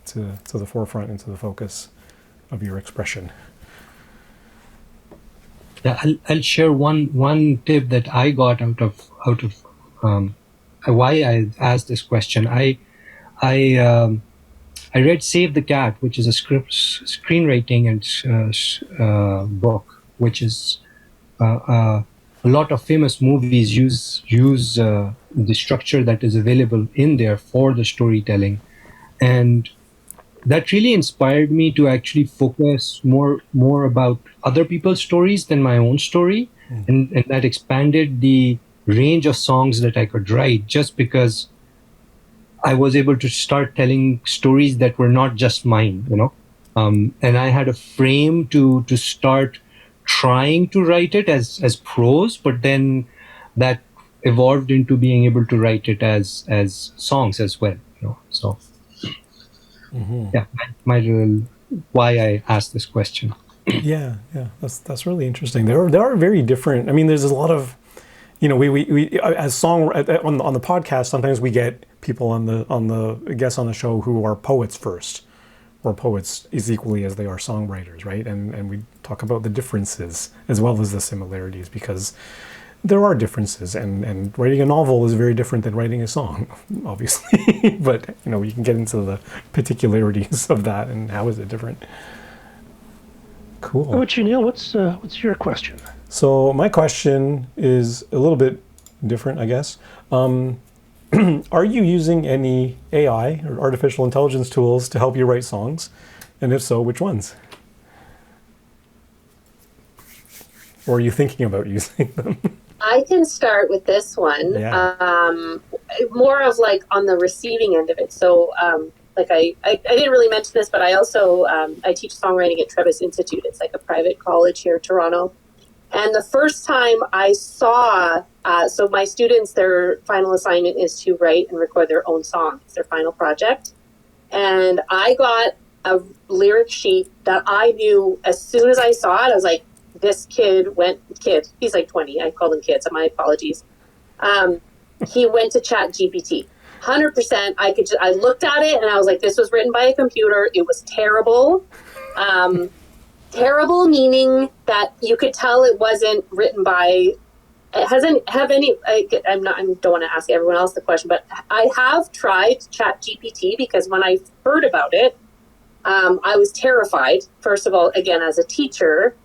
to the forefront and to the focus of your expression. Yeah, I'll share one tip that I got out of why I asked this question. I read Save the Cat, which is a screenwriting and book, which is a lot of famous movies use the structure that is available in there for the storytelling, and that really inspired me to actually focus more about other people's stories than my own story, and that expanded the range of songs that I could write, just because I was able to start telling stories that were not just mine, you know, and I had a frame to start trying to write it as prose, but then that evolved into being able to write it as songs as well, you know. So yeah, my real why I asked this question. Yeah, that's really interesting. There are very different. I mean, there's a lot of, you know, we as on the podcast, sometimes we get people on the guests on the show who are poets first, or poets as equally as they are songwriters, right? And we talk about the differences as well as the similarities, because there are differences, and writing a novel is very different than writing a song, obviously. But you know, you can get into the particularities of that and how is it different. Cool. How about you, Neil? What's your question? So my question is a little bit different, I guess. Are you using any AI or artificial intelligence tools to help you write songs? And if so, which ones? Or are you thinking about using them? I can start with this one. Yeah. More of like on the receiving end of it. So like I didn't really mention this, but I also I teach songwriting at Trebas Institute. It's like a private college here in Toronto. And the first time I saw, so my students, their final assignment is to write and record their own song. It's their final project. And I got a lyric sheet that I knew as soon as I saw it. I was like, this kid, he's like 20. I call them kids, so my apologies. He went to Chat GPT. 100%. I looked at it and I was like, this was written by a computer. It was terrible. Terrible meaning that you could tell it wasn't written by. It hasn't have any. I don't want to ask everyone else the question, but I have tried Chat GPT because when I heard about it, I was terrified. First of all, again, as a teacher,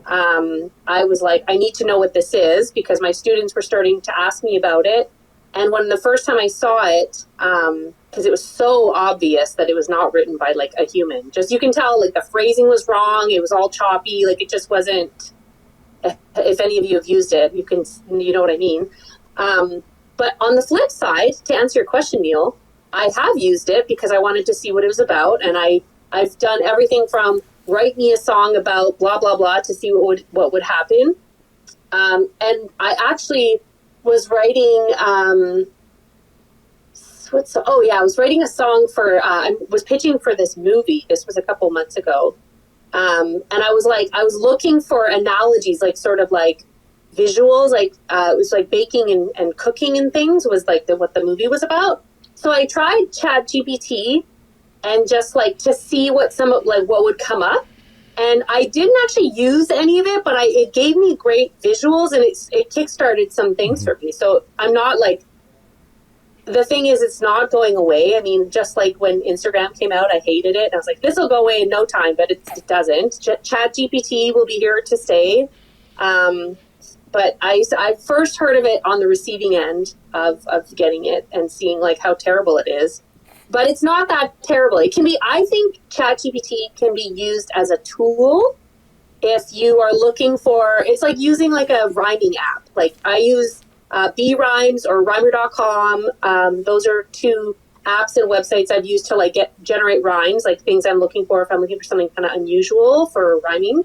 I was like, I need to know what this is, because my students were starting to ask me about it. And when the first time I saw it, because it was so obvious that it was not written by like a human, just you can tell like the phrasing was wrong. It was all choppy. Like it just wasn't. If any of you have used it, you know what I mean. But on the flip side, to answer your question, Neil, I have used it because I wanted to see what it was about, and I've done everything from write me a song about blah blah blah to see what would happen. And I actually was writing. I was writing a song for. I was pitching for this movie. This was a couple months ago. And I was looking for analogies, like sort of like visuals, like it was like baking and cooking and things was like what the movie was about. So I tried Chat GPT and just like to see what would come up. And I didn't actually use any of it, but it gave me great visuals, and it kickstarted some things for me. So I'm not like, the thing is, it's not going away. I mean, just like when Instagram came out, I hated it. I was like, this will go away in no time, but it doesn't. Chat GPT will be here to stay. But I first heard of it on the receiving end of getting it and seeing like how terrible it is. but it's not that terrible. It can be, I think ChatGPT can be used as a tool if you are looking for, it's like using like a rhyming app. Like I use B-Rhymes or Rhymer.com. Those are two apps and websites I've used to like generate rhymes, like things I'm looking for if I'm looking for something kind of unusual for rhyming.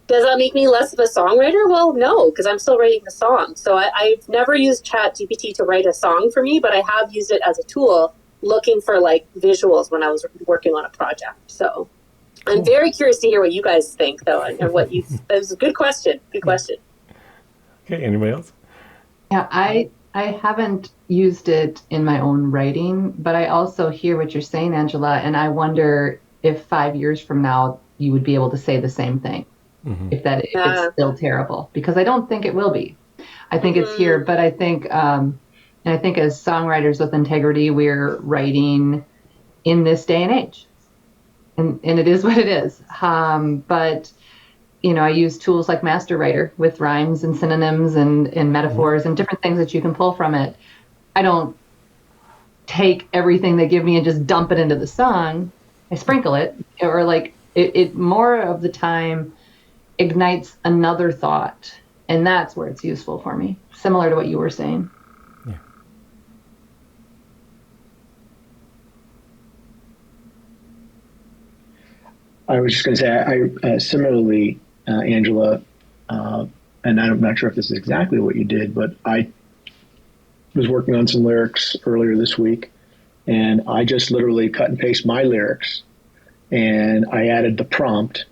Does that make me less of a songwriter? Well, no, because I'm still writing the song. So I've never used ChatGPT to write a song for me, but I have used it as a tool looking for like visuals when I was working on a project. So cool. I'm very curious to hear what you guys think, though, and what you. It was a good question. Good question. Okay, anybody else? Yeah, I haven't used it in my own writing, but I also hear what you're saying, Angela, and I wonder if 5 years from now you would be able to say the same thing. If it's still terrible, because I don't think it will be. I think it's here, but I think and I think as songwriters with integrity, we're writing in this day and age, and it is what it is. But I use tools like Master Writer with rhymes and synonyms and metaphors and different things that you can pull from it. I don't take everything they give me and just dump it into the song. I sprinkle it, or like it more of the time ignites another thought, and that's where it's useful for me, similar to what you were saying. Yeah. I was just going to say, I similarly, Angela, and I'm not sure if this is exactly what you did, but I was working on some lyrics earlier this week, and I just literally cut and paste my lyrics, and I added the prompt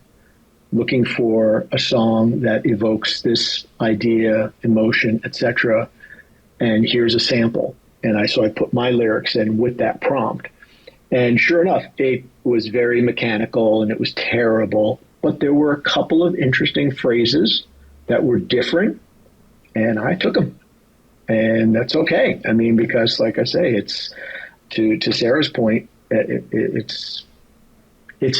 looking for a song that evokes this idea, emotion, etc. And here's a sample. And so I put my lyrics in with that prompt. And sure enough, it was very mechanical and it was terrible. But there were a couple of interesting phrases that were different, and I took them. And that's okay. I mean, because like I say, it's to Sarah's point, it's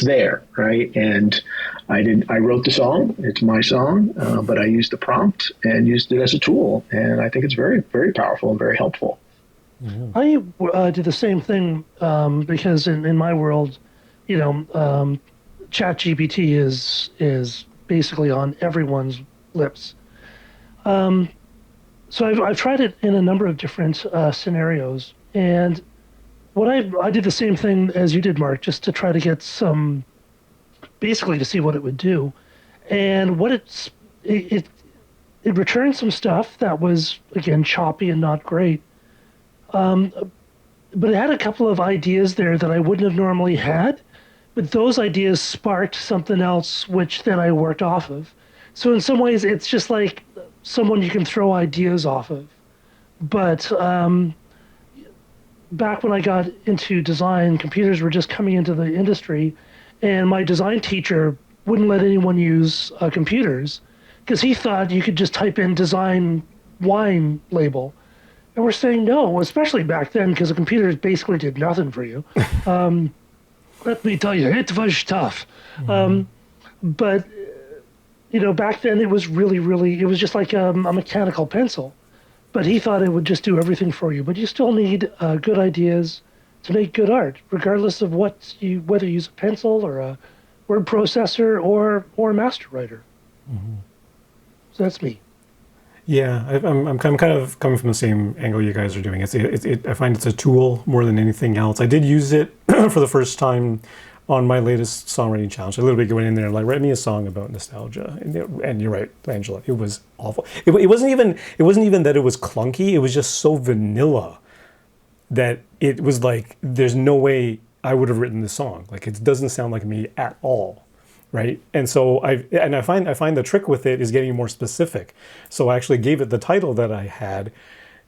there, right? And I wrote the song. It's my song, but I used the prompt and used it as a tool, and I think it's very, very powerful and very helpful. I did the same thing because in my world, ChatGPT is basically on everyone's lips. So I've tried it in a number of different scenarios, and I did the same thing as you did, Mark, just to try to get basically to see what it would do. And what it returned some stuff that was, again, choppy and not great. But it had a couple of ideas there that I wouldn't have normally had, but those ideas sparked something else, which then I worked off of. So in some ways, it's just like someone you can throw ideas off of. But back when I got into design, computers were just coming into the industry, and my design teacher wouldn't let anyone use computers because he thought you could just type in design wine label. And we're saying no, especially back then, because the computers basically did nothing for you. Let me tell you, it was tough. But, back then it was really, it was just like a mechanical pencil. But he thought it would just do everything for you. But you still need good ideas to make good art, regardless of whether you use a pencil or a word processor or a master writer. So that's me. Yeah, I'm kind of coming from the same angle you guys are doing. I find it's a tool more than anything else. I did use it for the first time on my latest songwriting challenge. I literally went in there and like, write me a song about nostalgia. And you're right, Angela, it was awful. It wasn't even that it was clunky. It was just so vanilla that it was like, there's no way I would have written this song. Like, it doesn't sound like me at all. Right. And so I find the trick with it is getting more specific. So I actually gave it the title that I had.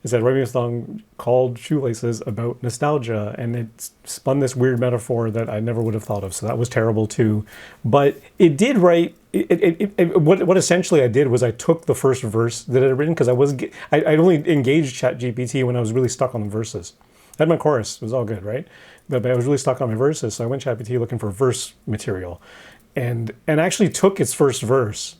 It said, writing a song called Shoelaces about nostalgia. And it spun this weird metaphor that I never would have thought of. So that was terrible too. But it did write, what essentially I did was I took the first verse that I had written, because I only engaged ChatGPT when I was really stuck on the verses. I had my chorus, it was all good, right? But I was really stuck on my verses. So I went ChatGPT looking for verse material. And actually took its first verse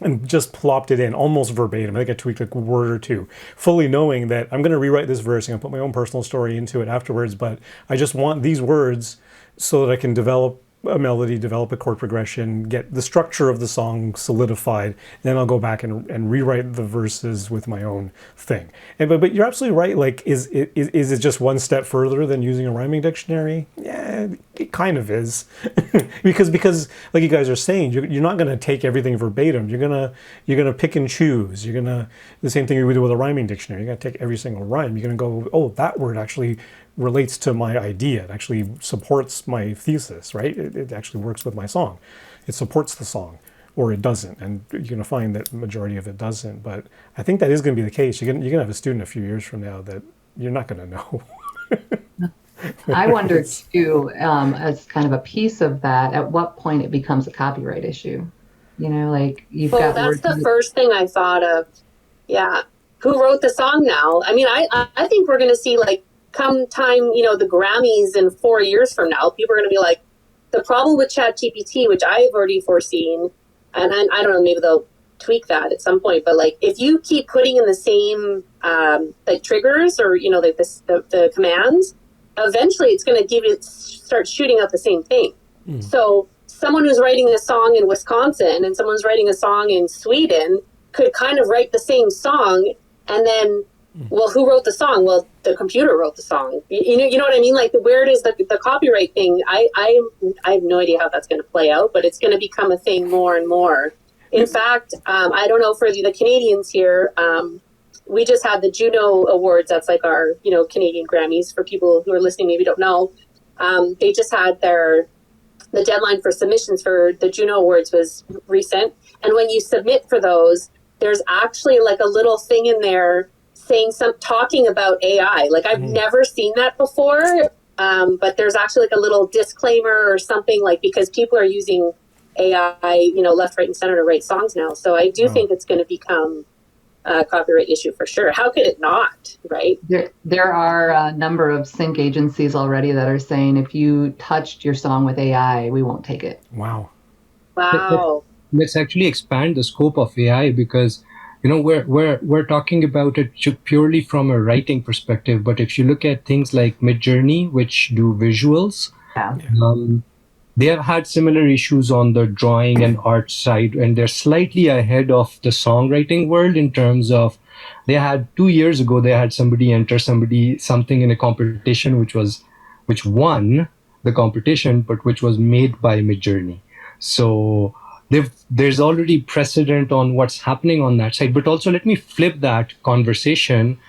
and just plopped it in almost verbatim. I think I tweaked a word or two, fully knowing that I'm going to rewrite this verse and I'll put my own personal story into it afterwards. But I just want these words so that I can develop a melody, develop a chord progression, get the structure of the song solidified, and then I'll go back and rewrite the verses with my own thing. And but you're absolutely right. Like, is it just one step further than using a rhyming dictionary? Yeah, it kind of is, because like you guys are saying, you're not going to take everything verbatim. You're gonna pick and choose. You're gonna the same thing you would do with a rhyming dictionary. You're gonna take every single rhyme. You're gonna go, oh, that word actually relates to my idea. It actually supports my thesis, right? It actually works with my song. It supports the song, or it doesn't. And you're going to find that majority of it doesn't. But I think that is going to be the case. You're going to have a student a few years from now that you're not going to know. I wonder too, as kind of a piece of that, at what point it becomes a copyright issue. You know, like you've Well, got that's words. the first thing I thought of. Yeah. Who wrote the song now? I mean, I think we're going to see, like, come time, the Grammys in 4 years from now, people are going to be like, the problem with ChatGPT, which I've already foreseen, and I don't know, maybe they'll tweak that at some point, but like, if you keep putting in the same, like triggers or, like the commands, eventually it's going to start shooting out the same thing. So someone who's writing a song in Wisconsin and someone's writing a song in Sweden could kind of write the same song, and then, well, who wrote the song? Well, the computer wrote the song. You know what I mean? Like, where does the copyright thing? I have no idea how that's going to play out, but it's going to become a thing more and more. In fact, I don't know for the Canadians here. We just had the Juno Awards. That's like our Canadian Grammys. For people who are listening, maybe don't know. They just had the deadline for submissions for the Juno Awards was recent, and when you submit for those, there's actually like a little thing in there saying talking about AI. Like, I've never seen that before, but there's actually like a little disclaimer or something, like, because people are using AI, left, right, and center to write songs now. So I do think it's going to become a copyright issue for sure. How could it not, right? There are a number of sync agencies already that are saying if you touched your song with AI, we won't take it. Wow. Let's actually expand the scope of AI, because we're talking about it purely from a writing perspective. But if you look at things like Midjourney, which do visuals, they have had similar issues on the drawing and art side, and they're slightly ahead of the songwriting world in terms of 2 years ago they had somebody enter something in a competition which won the competition, but which was made by Midjourney. So there's already precedent on what's happening on that side. But also, let me flip that conversation.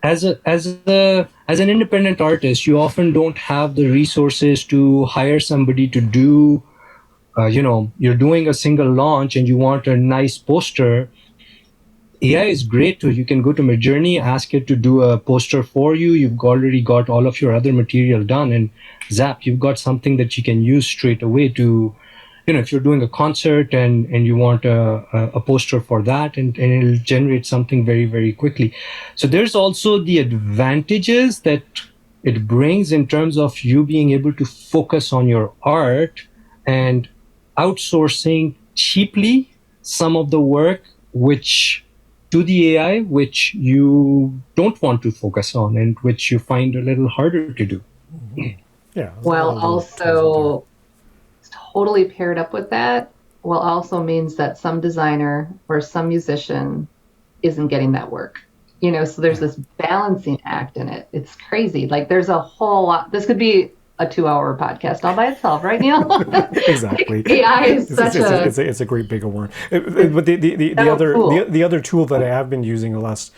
As an independent artist, you often don't have the resources to hire somebody to do, you're doing a single launch and you want a nice poster. AI is great too. You can go to Midjourney, ask it to do a poster for you. You've already got all of your other material done, and zap, you've got something that you can use straight away to, if you're doing a concert and you want a poster for that, and it'll generate something very, very quickly. So there's also the advantages that it brings in terms of you being able to focus on your art and outsourcing cheaply some of the work to the AI, which you don't want to focus on and which you find a little harder to do. Yeah. Well, also, totally paired up with that, also means that some designer or some musician isn't getting that work. So there's this balancing act in it. It's crazy. Like, there's a whole lot. This could be a 2-hour podcast all by itself, right, Neil? Exactly. AI is it's a great big award. But the other tool that I have been using the last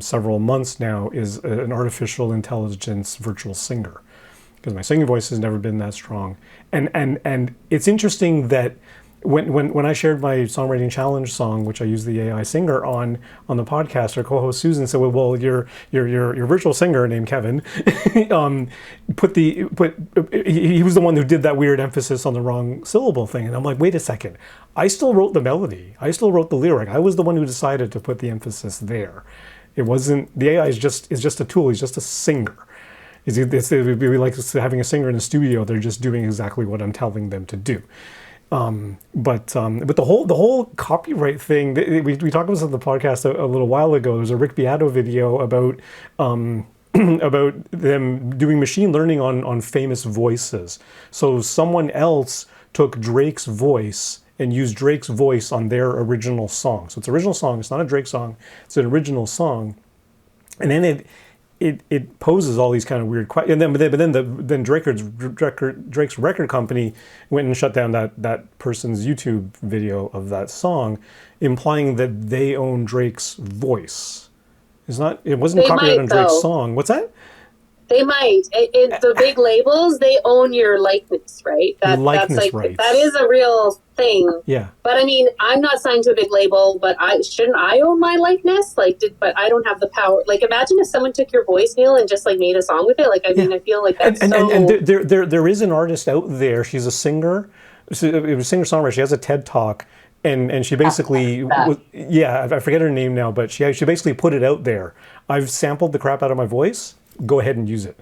several months now is an artificial intelligence virtual singer, because my singing voice has never been that strong. And it's interesting that when I shared my songwriting challenge song, which I used the AI singer on the podcast, our co-host Susan said, "Well, your virtual singer named Kevin, he was the one who did that weird emphasis on the wrong syllable thing." And I'm like, wait a second, I still wrote the melody, I still wrote the lyric, I was the one who decided to put the emphasis there. It wasn't the AI is just a tool. He's just a singer. It would be like having a singer in the studio. They're just doing exactly what I'm telling them to do. But the whole copyright thing, we talked about this on the podcast a little while ago. There's a Rick Beato video about about them doing machine learning on famous voices. So someone else took Drake's voice and used Drake's voice on their original song. So it's an original song. It's not a Drake song. It's an original song, and then it poses all these kind of weird questions. And then Drake's record company went and shut down that person's YouTube video of that song, implying that they own Drake's voice. It wasn't copyrighted on Drake's song. What's that? They might. The big labels, they own your likeness, right? Likeness that's rights. That is a real thing. Yeah. But I mean, I'm not signed to a big label, but shouldn't I own my likeness? But I don't have the power. Like, imagine if someone took your voice, Neil, and just like made a song with it. Like, I mean, I feel like that's and there is an artist out there. She's a singer. It was singer-songwriter. She has a TED Talk. And she basically, I forget her name now, but she basically put it out there. I've sampled the crap out of my voice. Go ahead and use it.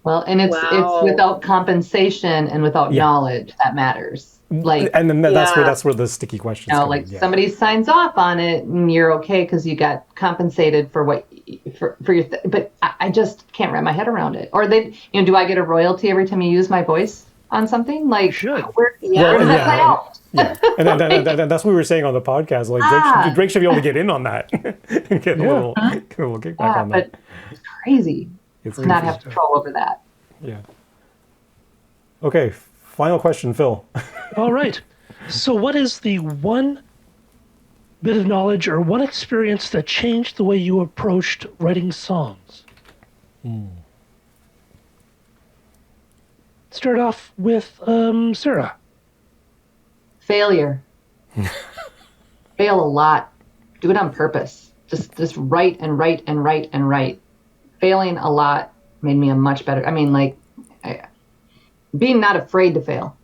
Well, and it's without compensation and without knowledge that matters. Like, and then that's where the sticky questions come. Like somebody signs off on it and you're okay because you got compensated for your. But I just can't wrap my head around it. Or do I get a royalty every time you use my voice on something? Like, should. Where does that play out? Yeah, and that's what we were saying on the podcast. Like Drake should be able to get in on that and get a little kickback on that. But it's crazy. It's not have control over that. Yeah. Okay, final question, Phil. All right. So, what is the one bit of knowledge or one experience that changed the way you approached writing songs? Start off with Sarah. Failure. Fail a lot. Do it on purpose. Just write and write and write and write. Failing a lot made me a much better. I mean, being not afraid to fail,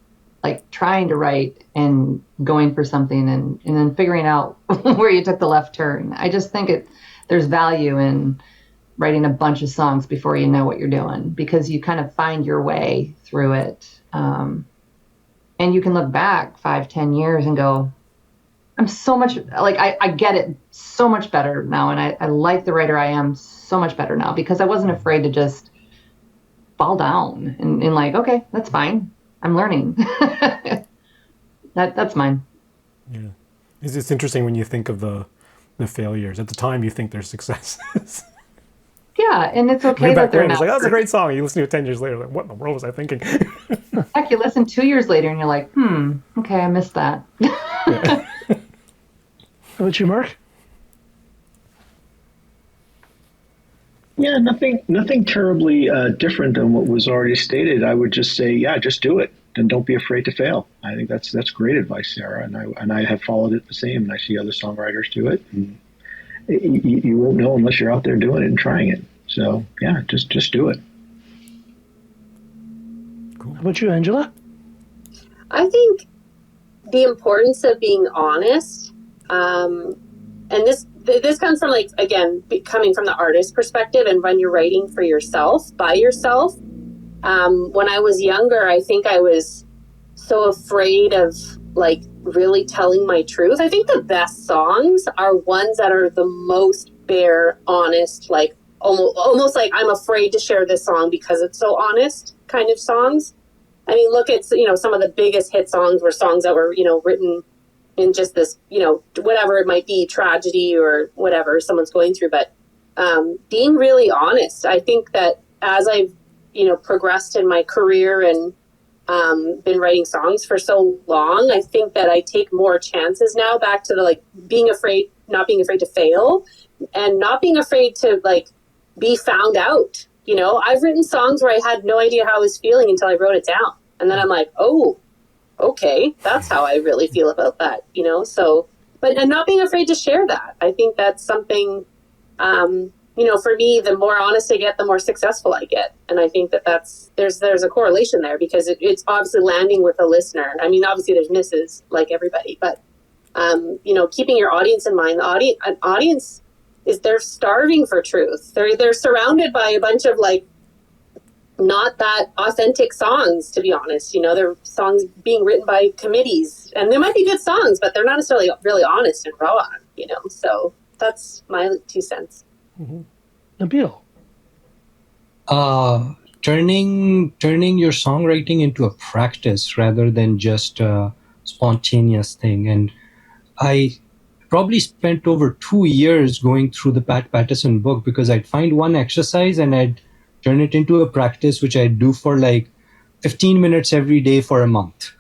like trying to write and going for something and then figuring out where you took the left turn. I just think there's value in writing a bunch of songs before you know what you're doing, because you kind of find your way through it. And you can look back 5-10 years and go, I'm so much, I get it so much better now. And I like the writer I am so much better now because I wasn't afraid to just fall down and okay, that's fine. I'm learning. That's mine. Yeah. It's interesting when you think of the failures. At the time, you think they're successes. Yeah, and it's okay that they're not. It's like, that's a great song. You listen to it 10 years later, like, what in the world was I thinking? Heck, you listen 2 years later and you're like, okay, I missed that. How about you, Mark? Yeah, nothing terribly different than what was already stated. I would just say, just do it and don't be afraid to fail. I think that's great advice, Sarah, and I have followed it the same. And I see other songwriters do it. And you won't know unless you're out there doing it and trying it. So just do it. Cool. How about you, Angela? I think the importance of being honest, and this comes from coming from the artist perspective, and when you're writing for yourself, by yourself. When I was younger, I think I was so afraid of really telling my truth. I think the best songs are ones that are the most bare, honest, almost like I'm afraid to share this song because it's so honest kind of songs. I mean, look at, some of the biggest hit songs were songs that were, written in just this, whatever it might be, tragedy or whatever someone's going through. But being really honest, I think that as I've, progressed in my career and been writing songs for so long, I think that I take more chances now, back to the not being afraid to fail and not being afraid to be found out. I've written songs where I had no idea how I was feeling until I wrote it down. And then I'm like, oh, okay, that's how I really feel about that, and not being afraid to share that. I think that's something, for me, the more honest I get, the more successful I get. And I think there's a correlation there, because it's obviously landing with a listener. I mean, obviously there's misses like everybody, but, keeping your audience in mind. An audience they're starving for truth. They're surrounded by a bunch of not that authentic songs, to be honest. You know, they're songs being written by committees, and they might be good songs, but they're not necessarily really honest and raw, you know. So that's my 2 cents. Nabil. Turning your songwriting into a practice rather than just a spontaneous thing. And I probably spent over 2 years going through the Pat Patterson book, because I'd find one exercise and I'd turn it into a practice, which I'd do for like 15 minutes every day for a month.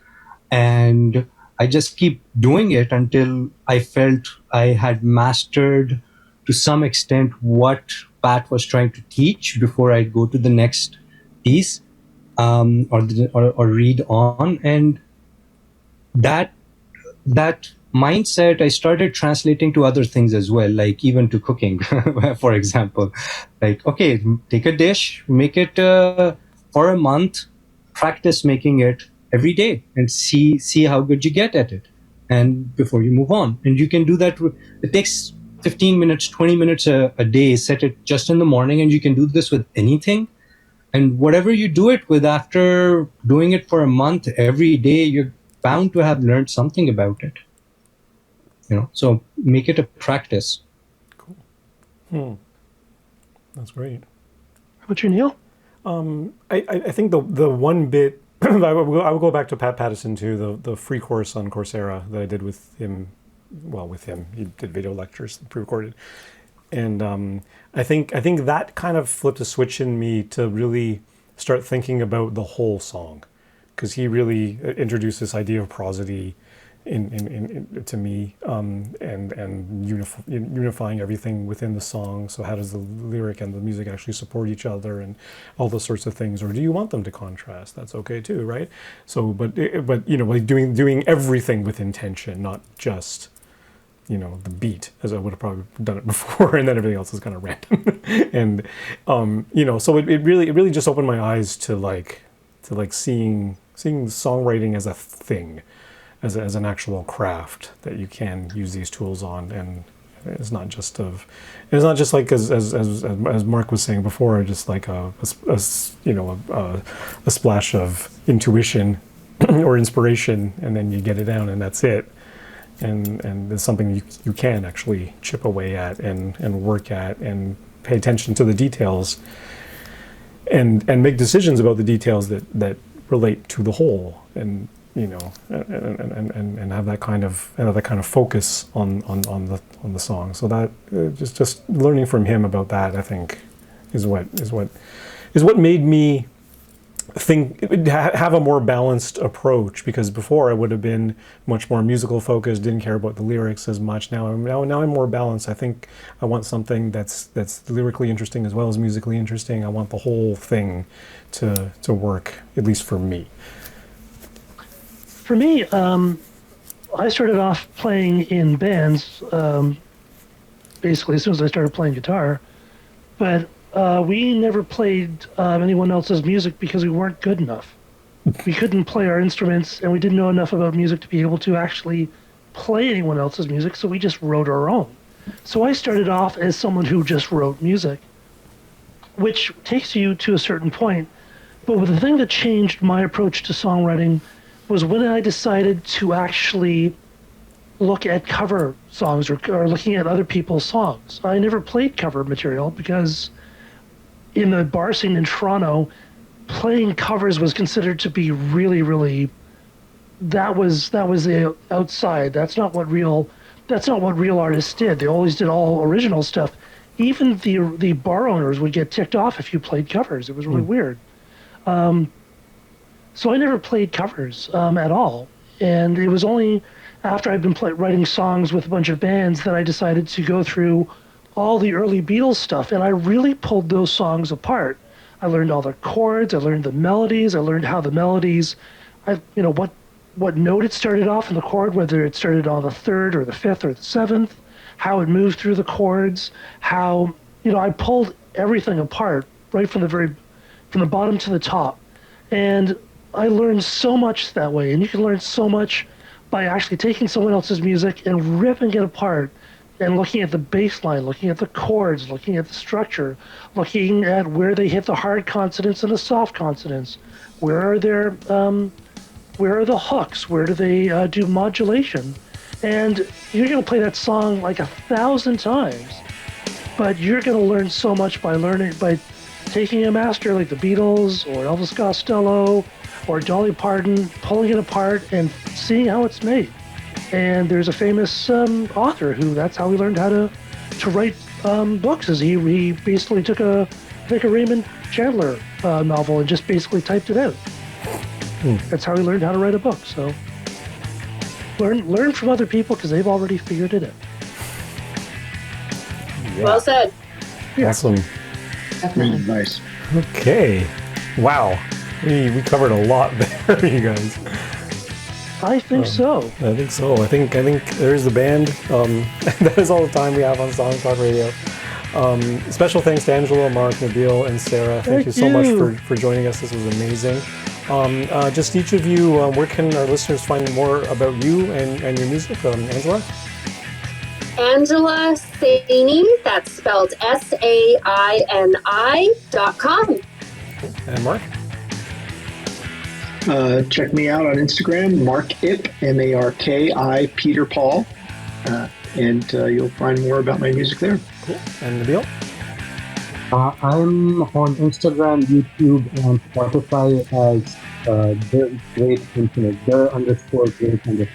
And I just keep doing it until I felt I had mastered to some extent what Pat was trying to teach before I'd go to the next piece, or read on. And that mindset I started translating to other things as well, like even to cooking, for example. Like, okay, take a dish, make it for a month, practice making it every day, and see how good you get at it, and before you move on. And you can do that. It takes 15 minutes, 20 minutes a day. Set it just in the morning, and you can do this with anything. And whatever you do it with, after doing it for a month every day, you're bound to have learned something about it. You know, so make it a practice. Cool. That's great. How about you, Neil? I think the one bit I will go back to Pat Patterson too. The free course on Coursera that I did with him. Well, with him, he did video lectures, pre-recorded, and I think that kind of flipped a switch in me to really start thinking about the whole song, because he really introduced this idea of prosody to me, and unifying everything within the song. So how does the lyric and the music actually support each other, and all those sorts of things? Or do you want them to contrast? That's okay too, right? So, but you know, like doing everything with intention, not just, you know, the beat, as I would have probably done it before, and then everything else is kind of random. And you know, so it really just opened my eyes to seeing songwriting as a thing, as an actual craft that you can use these tools on. And it's not just like as Mark was saying before, just like a splash of intuition or inspiration, and then you get it down and that's it. And it's something you can actually chip away at and work at, and pay attention to the details, and make decisions about the details that relate to the whole, and you know, and have that kind of focus on the song. So that just learning from him about that, I think, is what made me have a more balanced approach, because before I would have been much more musical focused, didn't care about the lyrics as much. Now I'm more balanced. I think I want something that's lyrically interesting as well as musically interesting. I want the whole thing to work, at least for me. For me, I started off playing in bands, basically as soon as I started playing guitar, but we never played anyone else's music because we weren't good enough. We couldn't play our instruments, and we didn't know enough about music to be able to actually play anyone else's music, so we just wrote our own. So I started off as someone who just wrote music, which takes you to a certain point. But the thing that changed my approach to songwriting was when I decided to actually look at cover songs, or looking at other people's songs. I never played cover material because in the bar scene in Toronto, playing covers was considered to be really, really, that was the outside. That's not what real artists did. They always did all original stuff. Even the bar owners would get ticked off if you played covers. It was really weird. So I never played covers at all. And it was only after I'd been writing songs with a bunch of bands that I decided to go through all the early Beatles stuff, and I really pulled those songs apart. I learned all the chords, I learned the melodies, I learned how the melodies, what note it started off in the chord, whether it started on the third or the fifth or the seventh, how it moved through the chords, how, I pulled everything apart right from the bottom to the top. And I learned so much that way, and you can learn so much by actually taking someone else's music and ripping it apart and looking at the bass line, looking at the chords, looking at the structure, looking at where they hit the hard consonants and the soft consonants, where are where are the hooks, where do they do modulation, and you're going to play that song like 1,000 times, but you're going to learn so much by taking a master like the Beatles or Elvis Costello or Dolly Parton, pulling it apart and seeing how it's made. And there's a famous author who that's how he learned how to write books. Is he basically took a Raymond Chandler novel and just basically typed it out. That's how he learned how to write a book. So learn from other people because they've already figured it out. Yeah. Well said. Yeah. Awesome. Great advice. Okay. Wow. We covered a lot there, you guys. I think so. I think so. I think there's the band. That is all the time we have on Song Talk Radio. Special thanks to Angela, Mark, Nabil, and Sarah. Thank you so much for joining us. This was amazing. Just each of you, where can our listeners find more about you and your music? Angela? Angela Saini, that's spelled SAINI.com. And Mark? Check me out on Instagram, Markip, MARKI, Peter Paul, and you'll find more about my music there. Cool. And Nabil? I'm on Instagram, YouTube, and Spotify as the Great Infinite, the_Great_Infinite.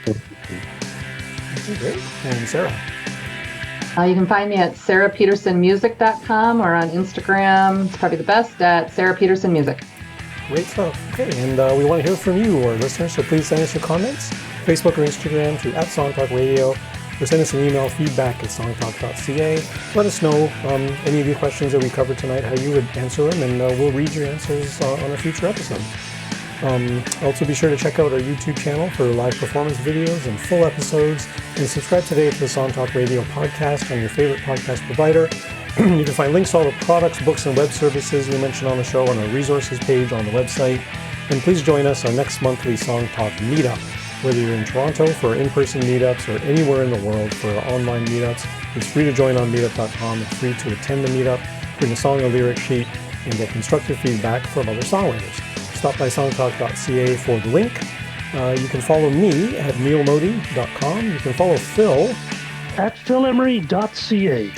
Okay, great. And Sarah? You can find me at sarahpetersonmusic.com or on Instagram. It's probably the best at Sarah Peterson Music. Great stuff. Okay, and we want to hear from you, our listeners, so please send us your comments, Facebook or Instagram to @SongTalkRadio, or send us an email, feedback@songtalk.ca. Let us know any of the questions that we covered tonight, how you would answer them, and we'll read your answers on a future episode. Also, be sure to check out our YouTube channel for live performance videos and full episodes, and subscribe today to the Song Talk Radio podcast on your favorite podcast provider. You can find links to all the products, books, and web services we mentioned on the show on our resources page on the website. And please join us on next monthly Song Talk meetup. Whether you're in Toronto for in-person meetups or anywhere in the world for online meetups, it's free to join on meetup.com. It's free to attend the meetup, bring a song or lyric sheet, and get constructive feedback from other songwriters. Stop by songtalk.ca for the link. You can follow me at neilmodi.com. You can follow Phil at philemery.ca.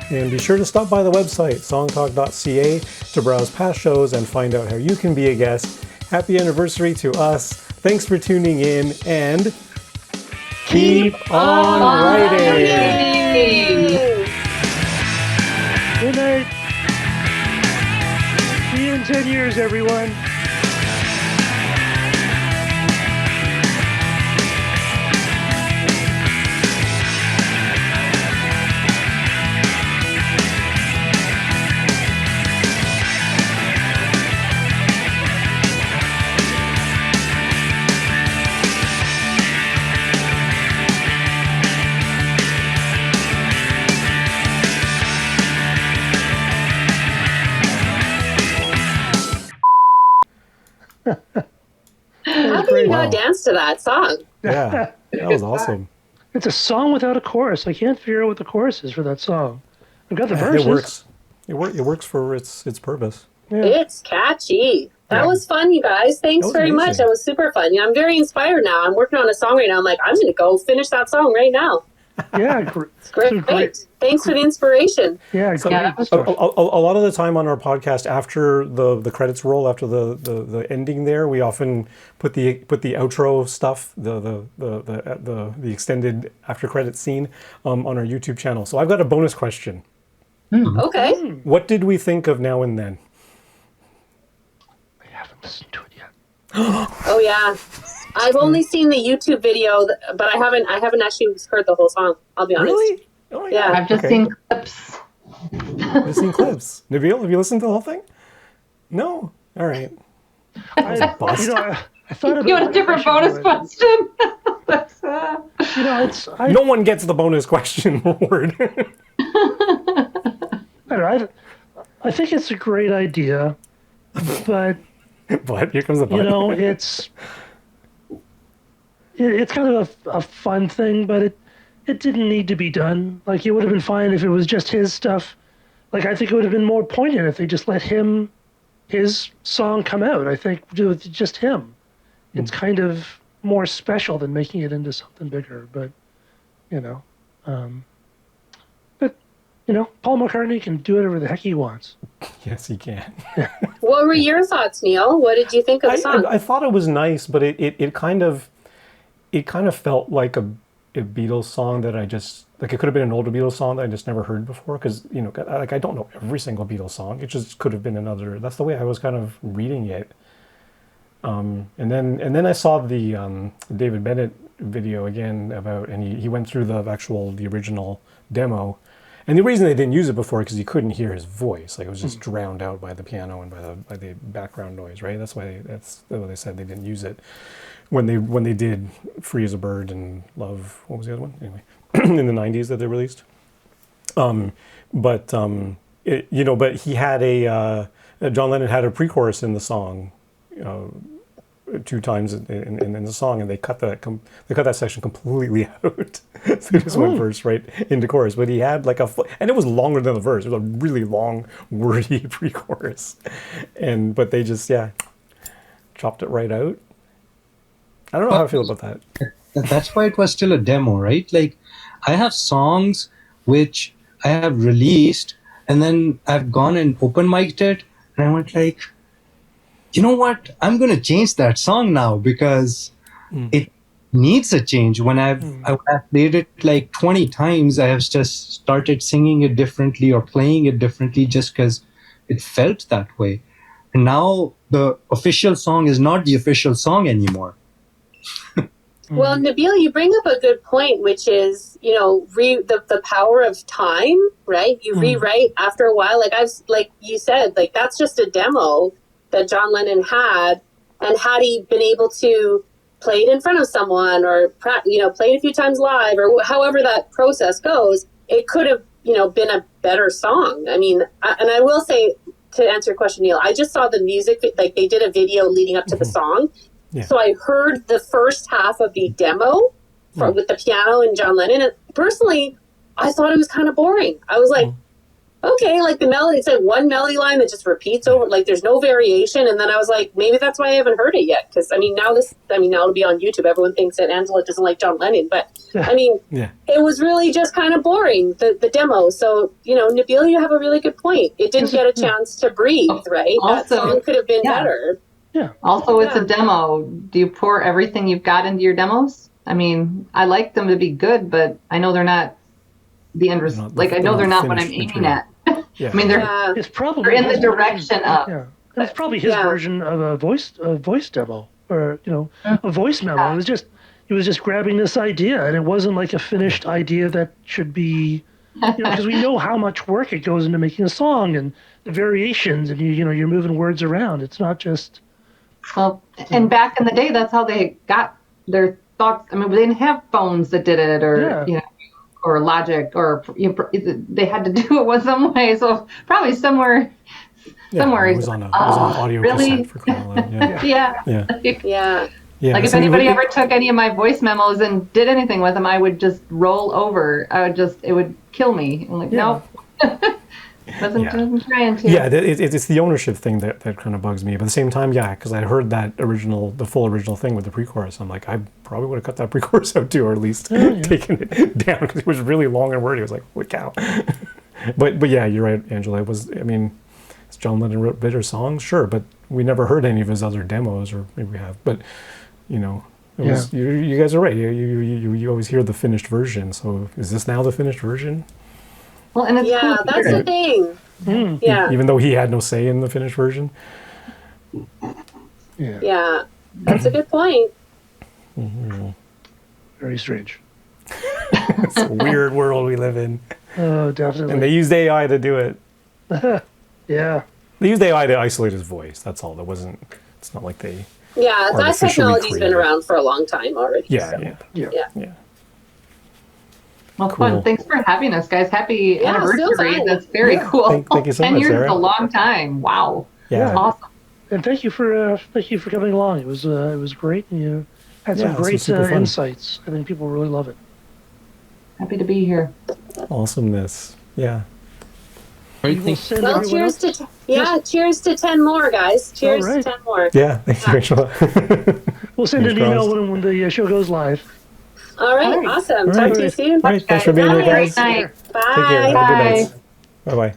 And be sure to stop by the website, songtalk.ca, to browse past shows and find out how you can be a guest. Happy anniversary to us. Thanks for tuning in, and keep on writing. Good night. See you in 10 years, everyone. How can you not dance to that song? Yeah, that was awesome. It's a song without a chorus. I can't figure out what the chorus is for that song. I've got the verses. It works. It works for its purpose. Yeah. It's catchy. That was fun, you guys. Thanks very much. That was super fun. Yeah, I'm very inspired now. I'm working on a song right now. I'm like, I'm going to go finish that song right now. Yeah, it's great. Thanks for the inspiration. Yeah, so, a lot of the time on our podcast, after the credits roll, after the ending there, we often put the outro stuff, the extended after credits scene on our YouTube channel. So I've got a bonus question. Okay. What did we think of Now and Then? I haven't listened to it yet. Oh yeah. I've only seen the YouTube video, but I haven't actually heard the whole song. I'll be honest. Really? Oh my God. I've just seen clips. You've seen clips. Nabil, have you listened to the whole thing? No. All right. I thought You had a different bonus question. No one gets the bonus question word. I think it's a great idea, but here comes the but. It's kind of a fun thing, but it didn't need to be done. Like, it would have been fine if it was just his stuff. Like, I think it would have been more poignant if they just let his song come out. I think with just him, it's kind of more special than making it into something bigger. But, you know, Paul McCartney can do whatever the heck he wants. Yes, he can. What were your thoughts, Neil? What did you think of the song? I thought it was nice, but it kind of felt like a Beatles song that I just, like, it could have been an older Beatles song that I just never heard before, because, like, I don't know every single Beatles song. It just could have been another. That's the way I was kind of reading it. And then I saw the David Bennett video again and he went through the original demo. And the reason they didn't use it before, because you couldn't hear his voice. Like, it was just drowned out by the piano and by the background noise, right? That's why they said they didn't use it when they did Free as a Bird and Love. What was the other one? Anyway, in the 90s that they released. But he had John Lennon had a pre-chorus in the song, 2 times in the song, and they cut that section completely out. So they just went verse right into chorus. But he had like and it was longer than the verse. It was a really long, wordy pre-chorus, but they just chopped it right out. I don't know how I feel about that. That's why it was still a demo, right? Like, I have songs which I have released, and then I've gone and open mic'd it, and I went like, you know what? I'm going to change that song now because it needs a change. When I've played it like 20 times, I have just started singing it differently or playing it differently just because it felt that way. And now the official song is not the official song anymore. Well, Nabil, you bring up a good point, which is, the power of time, right? You rewrite after a while. Like you said, like, that's just a demo that John Lennon had, and had he been able to play it in front of someone or play it a few times live, or however that process goes, it could have been a better song. I mean, and I will say, to answer your question, Neil, I just saw the music, like, they did a video leading up to the song. So I heard the first half of the demo with the piano and John Lennon, and personally I thought it was kind of boring. I was like, okay, like, the melody, it's like one melody line that just repeats over, like, there's no variation. And then I was like, maybe that's why I haven't heard it yet. Because now it'll be on YouTube. Everyone thinks that Angela doesn't like John Lennon, but it was really just kind of boring, the demo. So, Nabil, you have a really good point. It didn't get a chance to breathe, right? Also, that song could have been better. Yeah. Also, it's a demo. Do you pour everything you've got into your demos? I mean, I like them to be good, but I know they're not the end result. Like, I know they're not what I'm aiming at. Yeah. I mean, It's probably they're in the direction of. Yeah. It's probably his version of a voice demo, or a voice memo. It was just grabbing this idea, and it wasn't like a finished idea that should be, because we know how much work it goes into making a song and the variations, and you're moving words around. It's not just. Well, and back in the day, that's how they got their thoughts. I mean, they didn't have phones that did it, or or Logic, or they had to do it some way. So probably somewhere. It was on audio cassette for crying out loud. Yeah. Yeah. Like, if anybody ever took any of my voice memos and did anything with them, I would just roll over. It would kill me. I'm like, nope. Wasn't trying to. Yeah, it's the ownership thing that kind of bugs me. But at the same time, because I heard the full original thing with the pre-chorus. I'm like, I probably would have cut that pre-chorus out too, or at least taken it down, because it was really long and wordy. I was like, holy cow. but yeah, you're right, Angela. John Lennon wrote better songs, sure, but we never heard any of his other demos, or maybe we have. But you guys are right. You always hear the finished version. So is this now the finished version? Well, and it's cool. That's the thing. Yeah. Even though he had no say in the finished version. Yeah, that's a good point. Very strange. It's a weird world we live in. Oh, definitely. And they used AI to do it. Yeah. They used AI to isolate his voice. That's all. It's not like they. Yeah, that technology's been around for a long time already. Yeah. Well, Cool. fun. Thanks for having us, guys. Happy so anniversary. fun. That's very cool. Thank you so 10 much, years Sarah. is a long time. Wow. Yeah. Awesome. And thank you for coming along. It was great, and you had some this was great super fun. insights. I think people really love it. Happy to be here. Awesomeness. Yeah. Great. We'll Thank send Well, everyone cheers else. to cheers to 10 more, guys. Cheers All right. to 10 more. Yeah. Thank you, Rachel. We'll send an Fingers email crossed. when the show goes live. All right, All right. awesome. All Talk right. to you soon. All right. Thanks for being here, Have a great guys. night. Bye. Take care. Have a good Bye. night. Bye-bye.